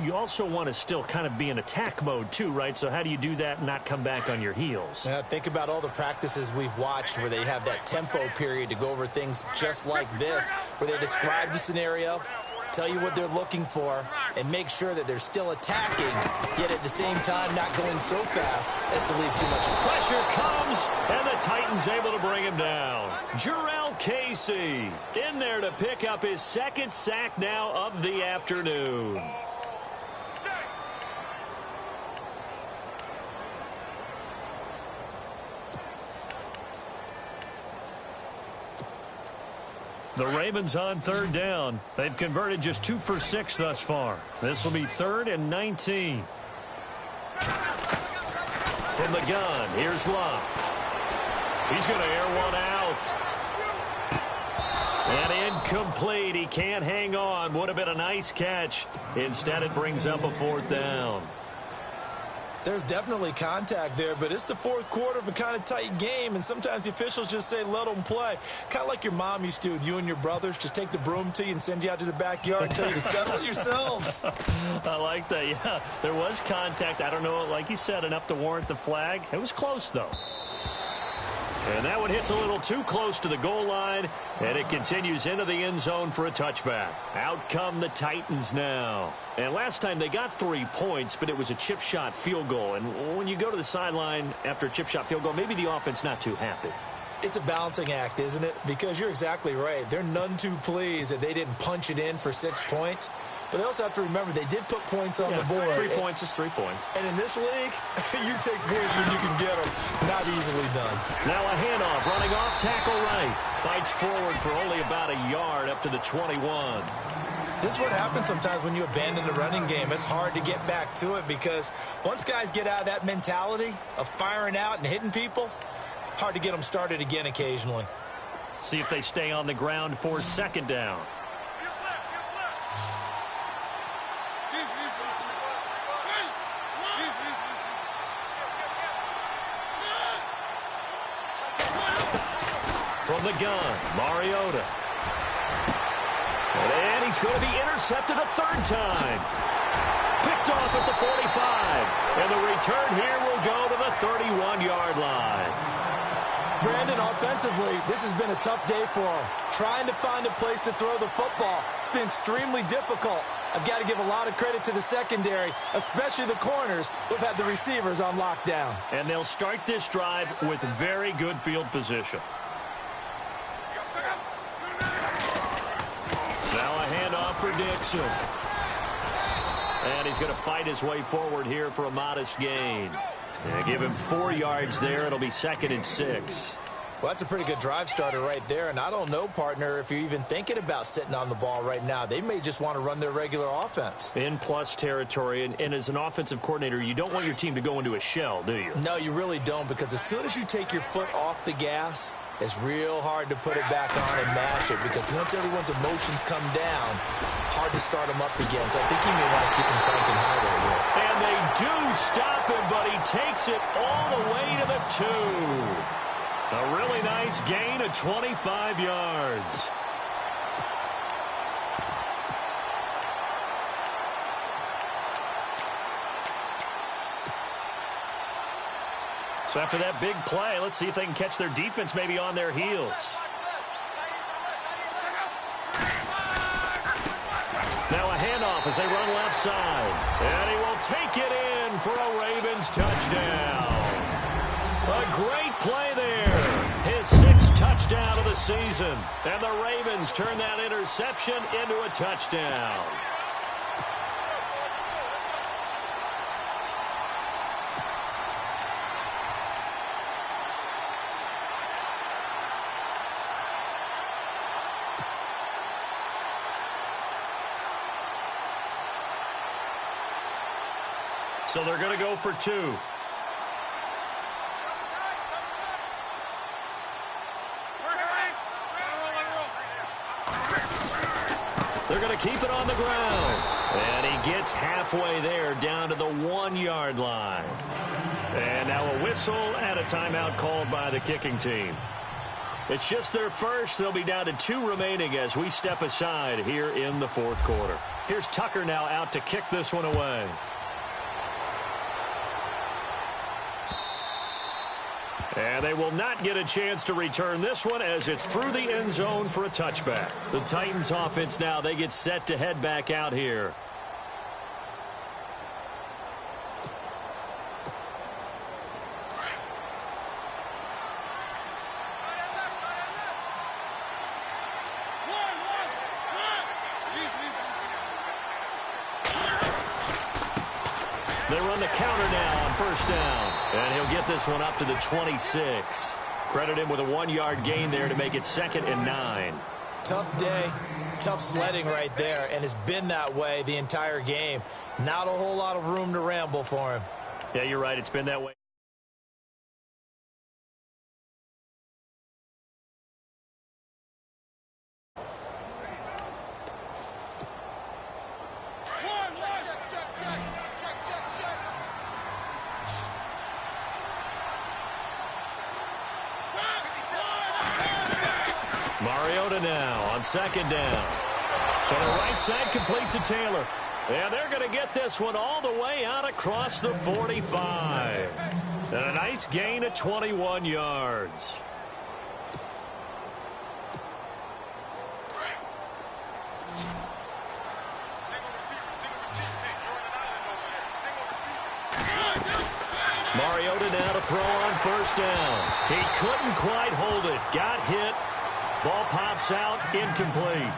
you also want to still kind of be in attack mode too, right? So how do you do that and not come back on your heels? Yeah, think about all the practices we've watched where they have that tempo period to go over things just like this, where they describe the scenario, tell you what they're looking for, and make sure that they're still attacking, yet at the same time not going so fast as to leave too much. Pressure comes, and the Titans able to bring him down. Jarrell Casey in there to pick up his 2nd sack now of the afternoon. The Ravens on 3rd down. They've converted just 2 for 6 thus far. This will be 3rd and 19. From the gun, here's Love. He's going to air one out. And incomplete. He can't hang on. Would have been a nice catch. Instead, it brings up a 4th down. There's definitely contact there, but it's the 4th quarter of a kind of tight game, and sometimes the officials just say, let them play. Kind of like your mom used to with you and your brothers. Just take the broom to you and send you out to the backyard and tell you to settle it yourselves. I like that, yeah. There was contact. I don't know, like you said, enough to warrant the flag. It was close, though. And that one hits a little too close to the goal line, and it continues into the end zone for a touchback. Out come the Titans now. And last time they got 3 points, but it was a chip shot field goal. And when you go to the sideline after a chip shot field goal, maybe the offense not too happy. It's a balancing act, isn't it? Because you're exactly right. They're none too pleased that they didn't punch it in for 6 points. But they also have to remember they did put points on the board. 3 points is 3 points. And in this league, you take points when you can get them. Not easily done. Now a handoff, running off, tackle right. Fights forward for only about a yard up to the 21. This is what happens sometimes when you abandon the running game. It's hard to get back to it because once guys get out of that mentality of firing out and hitting people, hard to get them started again occasionally. See if they stay on the ground for 2nd down. From the gun, Mariota. And he's going to be intercepted a 3rd time. Picked off at the 45. And the return here will go to the 31-yard line. Brandon, offensively, this has been a tough day for him. Trying to find a place to throw the football. It's been extremely difficult. I've got to give a lot of credit to the secondary, especially the corners who've had the receivers on lockdown. And they'll start this drive with very good field position. Now a handoff for Dixon. And he's going to fight his way forward here for a modest gain. And give him 4 yards there. It'll be 2nd and 6. Well, that's a pretty good drive starter right there. And I don't know, partner, if you're even thinking about sitting on the ball right now. They may just want to run their regular offense. In plus territory. And as an offensive coordinator, you don't want your team to go into a shell, do you? No, you really don't, because as soon as you take your foot off the gas, it's real hard to put it back on and mash it, because once everyone's emotions come down, hard to start them up again. So I think you may want to keep him cranking harder here. And they do stop him, but he takes it all the way to the 2. A really nice gain of 25 yards. So after that big play, let's see if they can catch their defense maybe on their heels. Now a handoff as they run left side. And he will take it in for a Ravens touchdown. A great play there. His 6th touchdown of the season. And the Ravens turn that interception into a touchdown. So they're going to go for 2. They're going to keep it on the ground. And he gets halfway there down to the 1-yard line. And now a whistle and a timeout called by the kicking team. It's just their first. They'll be down to 2 remaining as we step aside here in the 4th quarter. Here's Tucker now out to kick this one away. And they will not get a chance to return this one as it's through the end zone for a touchback. The Titans offense now, they get set to head back out here. They run the counter now on first down. And he'll get this one up to the 26. Credit him with a 1-yard gain there to make it 2nd and 9. Tough day, tough sledding right there, and it's been that way the entire game. Not a whole lot of room to ramble for him. Yeah, you're right. It's been that way. Mariota now on 2nd down. To the right side, complete to Taylor. And they're going to get this one all the way out across the 45. And a nice gain of 21 yards. Mariota now to throw on first down. He couldn't quite hold it. Got hit. Ball pops out, incomplete.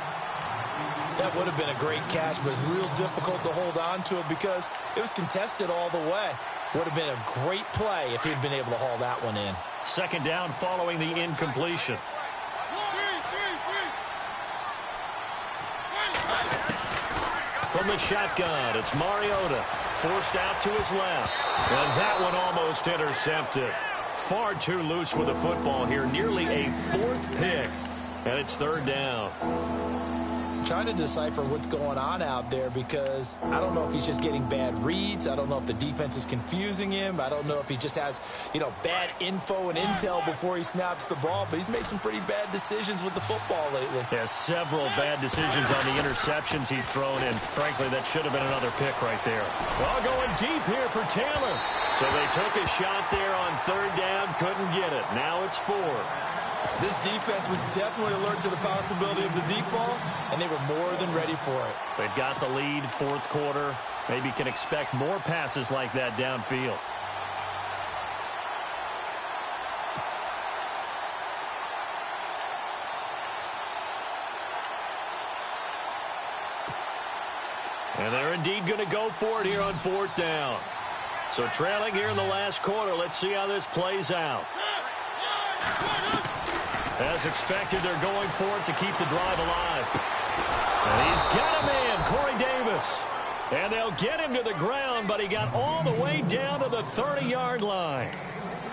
That would have been a great catch, but it's real difficult to hold on to it because it was contested all the way. Would have been a great play if he'd been able to haul that one in. 2nd down following the incompletion. From the shotgun, it's Mariota. Forced out to his left. And that one almost intercepted. Far too loose with the football here. Nearly a 4th pick. And it's 3rd down. I'm trying to decipher what's going on out there because I don't know if he's just getting bad reads. I don't know if the defense is confusing him. I don't know if he just has, bad info and intel before he snaps the ball. But he's made some pretty bad decisions with the football lately. Yeah, several bad decisions on the interceptions he's thrown in. Frankly, that should have been another pick right there. Well, going deep here for Taylor. So they took a shot there on 3rd down, couldn't get it. Now it's 4. This defense was definitely alert to the possibility of the deep ball, and they were more than ready for it. They've got the lead, 4th quarter. Maybe can expect more passes like that downfield. And they're indeed going to go for it here on 4th down. So trailing here in the last quarter. Let's see how this plays out. As expected, they're going for it to keep the drive alive. And he's got a man, Corey Davis. And they'll get him to the ground, but he got all the way down to the 30-yard line.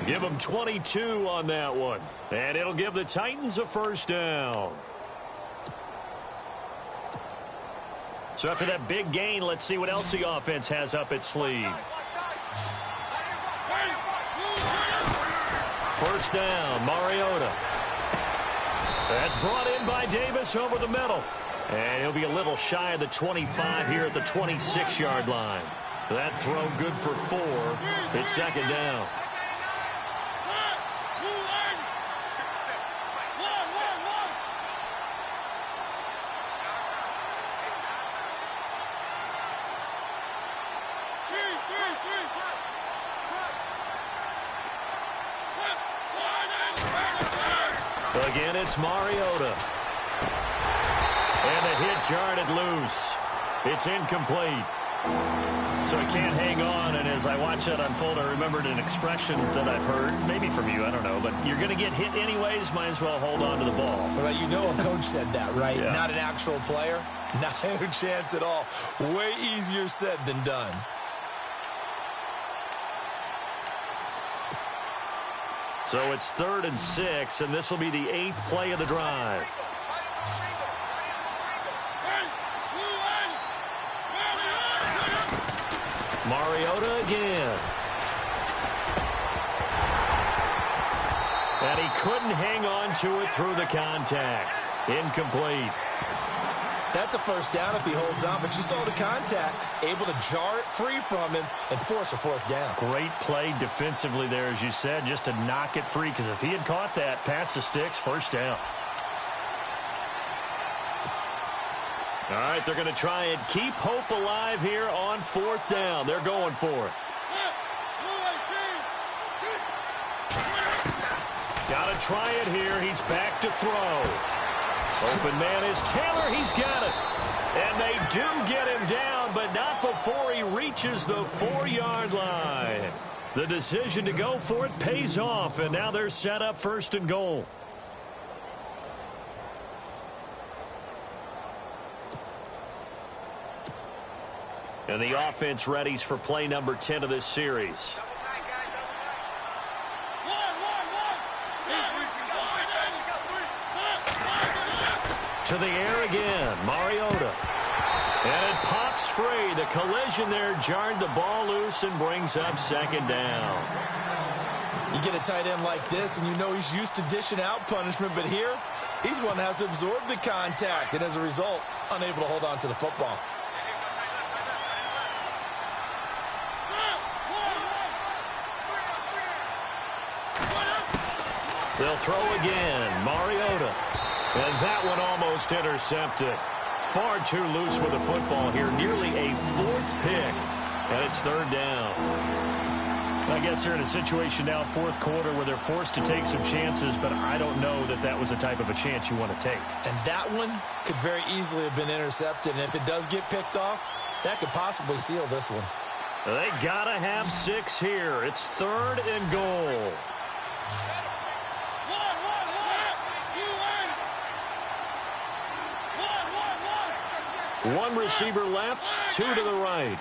Give him 22 on that one. And it'll give the Titans a 1st down. So after that big gain, let's see what else the offense has up its sleeve. 1st down, Mariota. That's brought in by Davis over the middle. And he'll be a little shy of the 25 here at the 26-yard line. That throw good for 4. It's 2nd down. Again, it's Mariota. And the hit jarred it loose. It's incomplete. So he can't hang on, and as I watch that unfold, I remembered an expression that I've heard, maybe from you, I don't know, but you're going to get hit anyways, might as well hold on to the ball. Well, a coach said that, right? Yeah. Not an actual player. No chance at all. Way easier said than done. So it's 3rd and 6, and this will be the 8th play of the drive. Mariota again. And he couldn't hang on to it through the contact. Incomplete. That's a first down if he holds on, but you saw the contact, able to jar it free from him and force a 4th down. Great play defensively there, as you said, just to knock it free, because if he had caught that, past the sticks, first down. All right, they're going to try and keep hope alive here on 4th down. They're going for it. Got to try it here. He's back to throw. Open man is Taylor. He's got it. And they do get him down, but not before he reaches the 4-yard line. The decision to go for it pays off, and now they're set up 1st and goal. And the offense readies for play number 10 of this series. To the air again, Mariota. And it pops free. The collision there jarred the ball loose and brings up 2nd down. You get a tight end like this, and you know he's used to dishing out punishment, but here, he's one that has to absorb the contact, and as a result, unable to hold on to the football. They'll throw again, Mariota. And that one almost intercepted. Far too loose with the football here. Nearly a 4th pick. And it's 3rd down. I guess they're in a situation now, 4th quarter, where they're forced to take some chances, but I don't know that that was the type of a chance you want to take. And that one could very easily have been intercepted. And if it does get picked off, that could possibly seal this one. They got to have 6 here. It's 3rd and goal. One receiver left, 2 to the right.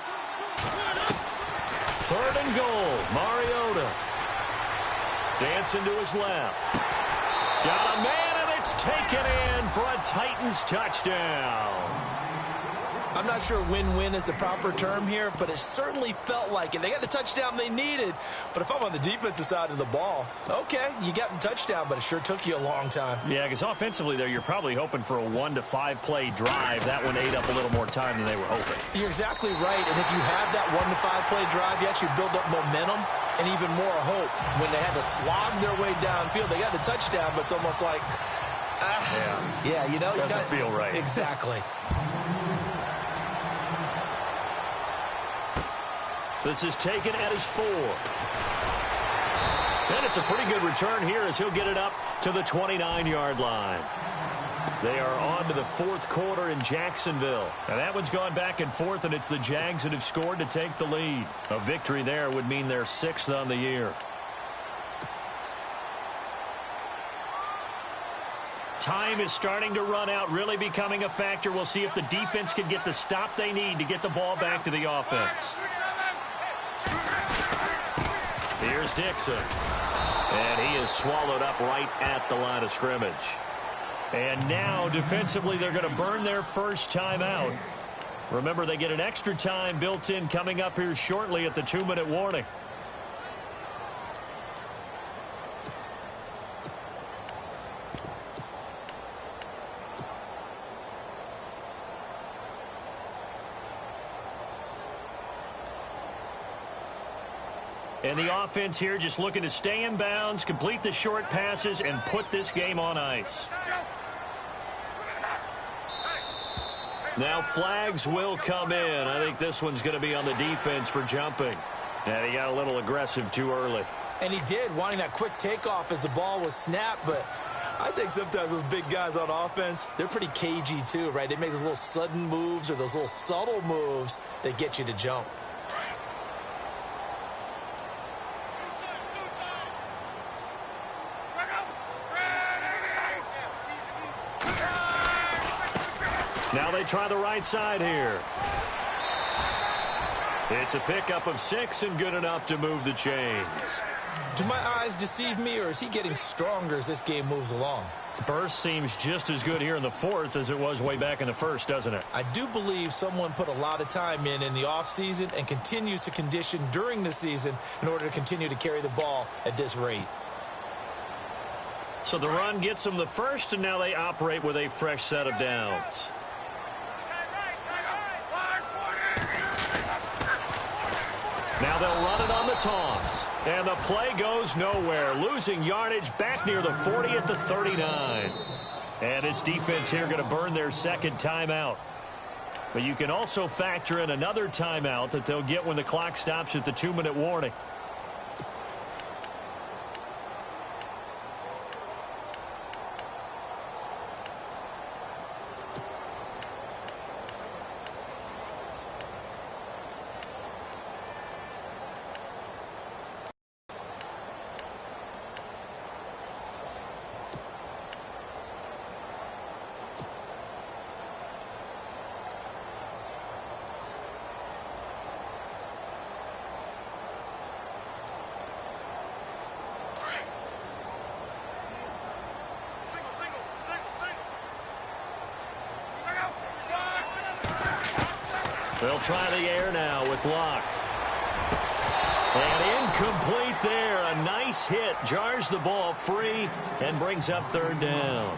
3rd and goal, Mariota. Dancing to his left. Got a man, and it's taken in for a Titans touchdown. I'm not sure win-win is the proper term here, but it certainly felt like it. They got the touchdown they needed, but if I'm on the defensive side of the ball, okay, you got the touchdown, but it sure took you a long time. Yeah, because offensively there, you're probably hoping for a 1 to 5 play drive. That one ate up a little more time than they were hoping. You're exactly right, and if you have that 1 to 5 play drive, you actually build up momentum and even more hope. When they had to slog their way downfield, they got the touchdown, but it's almost like, yeah, you know. Doesn't feel right. Exactly. This is taken at his 4. And it's a pretty good return here as he'll get it up to the 29-yard line. They are on to the 4th quarter in Jacksonville. And that one's gone back and forth, and it's the Jags that have scored to take the lead. A victory there would mean they're 6th on the year. Time is starting to run out, really becoming a factor. We'll see if the defense can get the stop they need to get the ball back to the offense. Here's Dixon. And he is swallowed up right at the line of scrimmage. And now, defensively, they're going to burn their first timeout. Remember, they get an extra time built in coming up here shortly at the 2-minute warning. And the offense here just looking to stay in bounds, complete the short passes, and put this game on ice. Now flags will come in. I think this one's going to be on the defense for jumping. And he got a little aggressive too early. And he did, wanting that quick takeoff as the ball was snapped. But I think sometimes those big guys on offense, they're pretty cagey too, right? They make those little sudden moves or those little subtle moves that get you to jump. Now they try the right side here. It's a pickup of 6 and good enough to move the chains. Do my eyes deceive me, or is he getting stronger as this game moves along? The burst seems just as good here in the fourth as it was way back in the first, doesn't it? I do believe someone put a lot of time in the offseason and continues to condition during the season in order to continue to carry the ball at this rate. So the run gets them the first, and now they operate with a fresh set of downs. Now they'll run it on the toss. And the play goes nowhere. Losing yardage back near the 40 at the 39. And its defense here going to burn their second timeout. But you can also factor in another timeout that they'll get when the clock stops at the 2-minute warning. They'll try the air now with Locke. And incomplete there. A nice hit. Jars the ball free and brings up third down.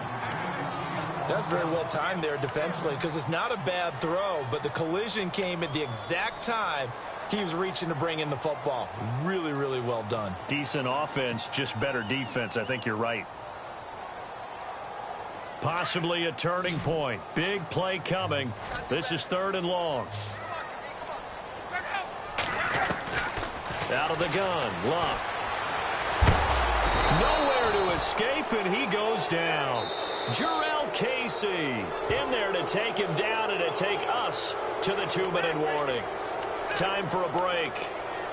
That's very well timed there defensively because it's not a bad throw, but the collision came at the exact time he was reaching to bring in the football. Really, really well done. Decent offense, just better defense. I think you're right. Possibly a turning point. Big play coming. This is 3rd and long. Out of the gun. Luck. Nowhere to escape, and he goes down. Jarrell Casey in there to take him down and to take us to the 2-minute warning. Time for a break.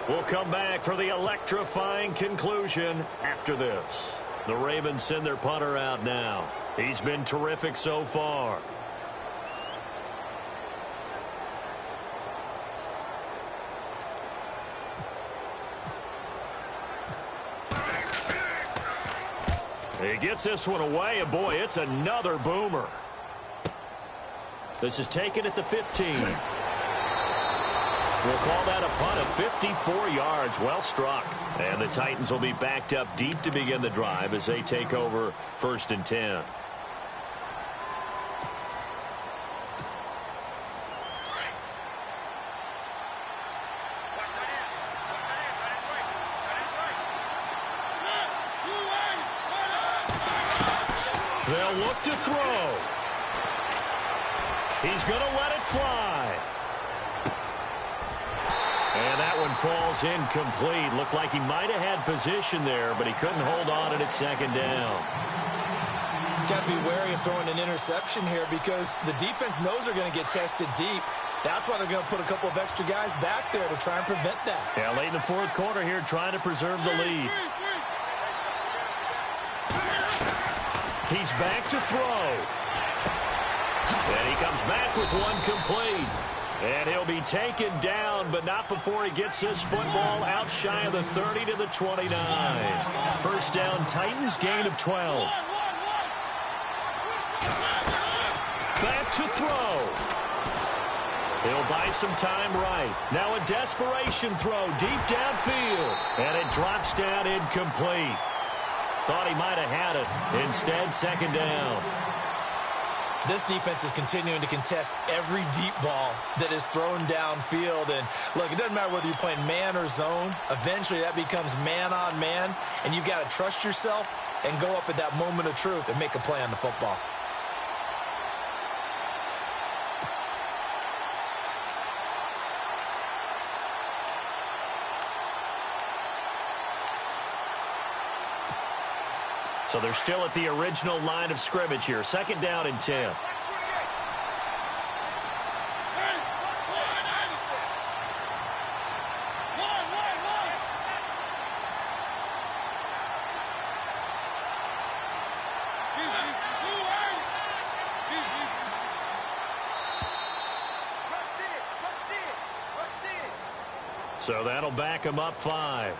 We'll come back for the electrifying conclusion after this. The Ravens send their punter out now. He's been terrific so far. He gets this one away, and boy, it's another boomer. This is taken at the 15. We'll call that a punt of 54 yards. Well struck. And the Titans will be backed up deep to begin the drive as they take over 1st and 10. They'll look to throw. He's going to let it fly. And that one falls incomplete. Looked like he might have had position there, but he couldn't hold on and it's 2nd down. Got to be wary of throwing an interception here because the defense knows they're going to get tested deep. That's why they're going to put a couple of extra guys back there to try and prevent that. Yeah, late in the 4th quarter here, trying to preserve the lead. He's back to throw. And he comes back with one complete. And he'll be taken down, but not before he gets this football out shy of the 30 to the 29. 1st down, Titans, gain of 12. Back to throw. He'll buy some time right. Now a desperation throw deep downfield. And it drops down incomplete. Thought he might have had it. Instead, 2nd down. This defense is continuing to contest every deep ball that is thrown downfield. And, look, it doesn't matter whether you're playing man or zone. Eventually, that becomes man-on-man, and you've got to trust yourself and go up at that moment of truth and make a play on the football. So they're still at the original line of scrimmage here. 2nd down and 10. So that'll back him up 5.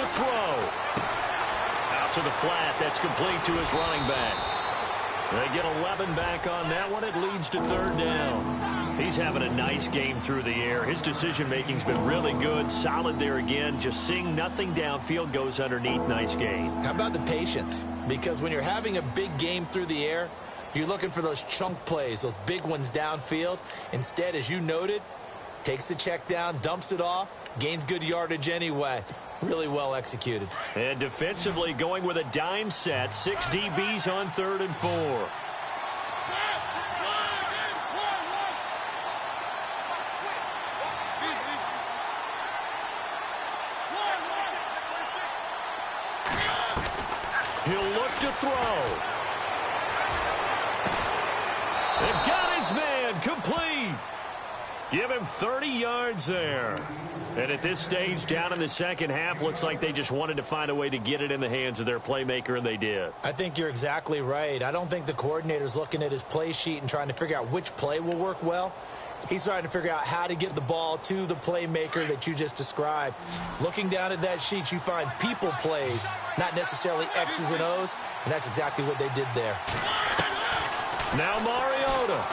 throw. Out to the flat. That's complete to his running back. They get 11 back on that one. It leads to third down. He's having a nice game through the air. His decision-making's been really good. Solid there again. Just seeing nothing downfield, goes underneath. Nice game. How about the patience? Because when you're having a big game through the air, you're looking for those chunk plays, those big ones downfield. Instead, as you noted, takes the check down, dumps it off, gains good yardage anyway. Really well executed. And defensively going with a dime set. 6 DBs on 3rd and 4. He'll look to throw. They've got his man complete. Give him 30 yards there. And at this stage, down in the second half, looks like they just wanted to find a way to get it in the hands of their playmaker, and they did. I think you're exactly right. I don't think the coordinator's looking at his play sheet and trying to figure out which play will work well. He's trying to figure out how to get the ball to the playmaker that you just described. Looking down at that sheet, you find people plays, not necessarily X's and O's, and that's exactly what they did there. Now Mariota.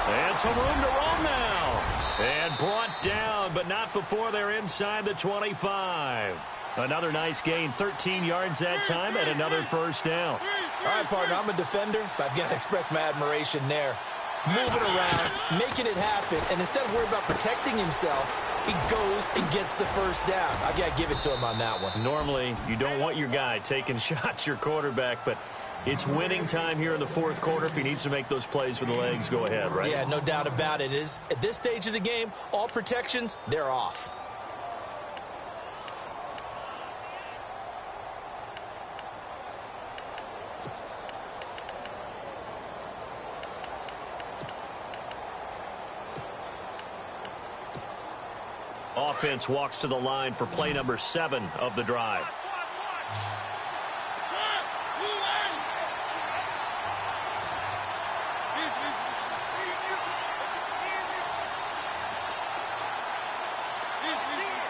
And some room to roam now. And brought down, but not before they're inside the 25. Another nice gain, 13 yards that time, and another first down. All right, partner, I'm a defender, but I've got to express my admiration there. Moving around, making it happen, and instead of worrying about protecting himself, he goes and gets the first down. I've got to give it to him on that one. Normally, you don't want your guy taking shots, your quarterback, but it's winning time here in the fourth quarter. If he needs to make those plays with the legs, go ahead, right? Yeah, no doubt about it. At this stage of the game, all protections, they're off. Offense walks to the line for play number 7 of the drive.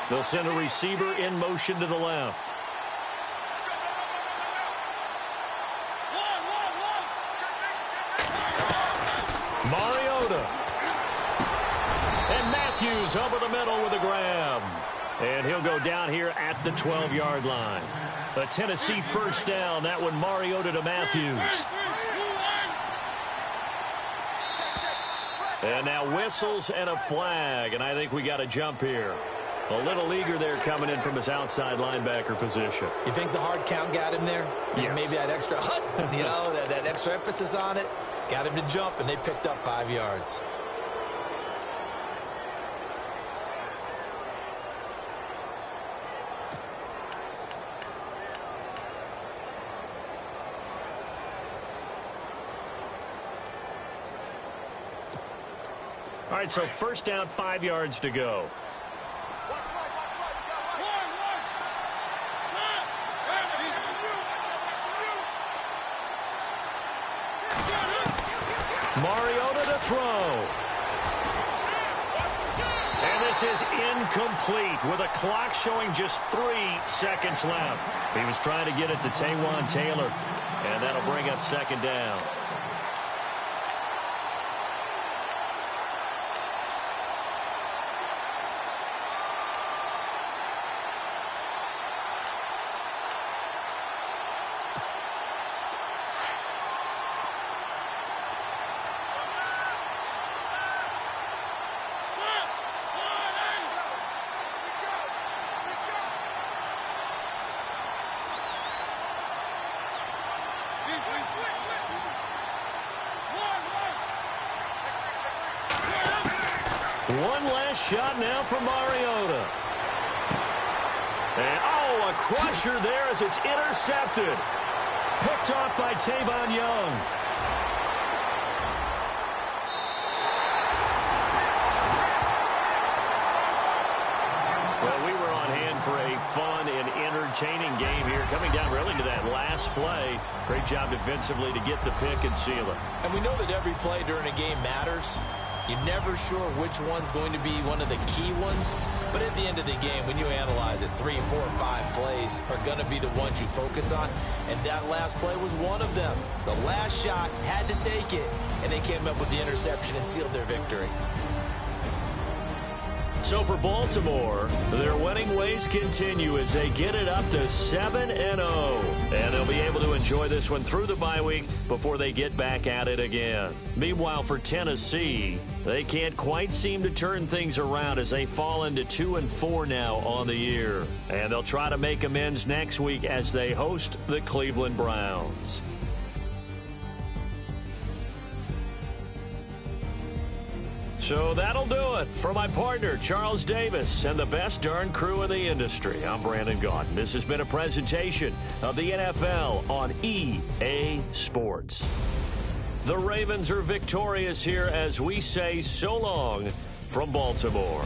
They'll send a receiver in motion to the left. Mariota. And Matthews over the middle with a grab. And he'll go down here at the 12-yard line. A Tennessee first down. That one Mariota to Matthews. And now whistles and a flag. And I think we got a jump here. A little eager there coming in from his outside linebacker position. You think the hard count got him there? Yes. Maybe that extra that extra emphasis on it got him to jump, and they picked up 5 yards. All right, so first down, 5 yards to go. Mariota to throw. And this is incomplete with a clock showing just 3 seconds left. He was trying to get it to Taywan Taylor, and that'll bring up second down. One last shot now from Mariota. And, a crusher there as it's intercepted. Picked off by Tavon Young. Well, we were on hand for a fun and entertaining game here. Coming down really to that last play. Great job defensively to get the pick and seal it. And we know that every play during a game matters. You're never sure which one's going to be one of the key ones. But at the end of the game, when you analyze it, 3, 4, 5 plays are going to be the ones you focus on, and that last play was one of them. The last shot had to take it, and they came up with the interception and sealed their victory. So for Baltimore, their winning ways continue as they get it up to 7-0. And they'll be able to enjoy this one through the bye week before they get back at it again. Meanwhile, for Tennessee, they can't quite seem to turn things around as they fall into 2-4 now on the year. And they'll try to make amends next week as they host the Cleveland Browns. So that'll do it. For my partner, Charles Davis, and the best darn crew in the industry, I'm Brandon Gaudin. This has been a presentation of the NFL on EA Sports. The Ravens are victorious here as we say so long from Baltimore.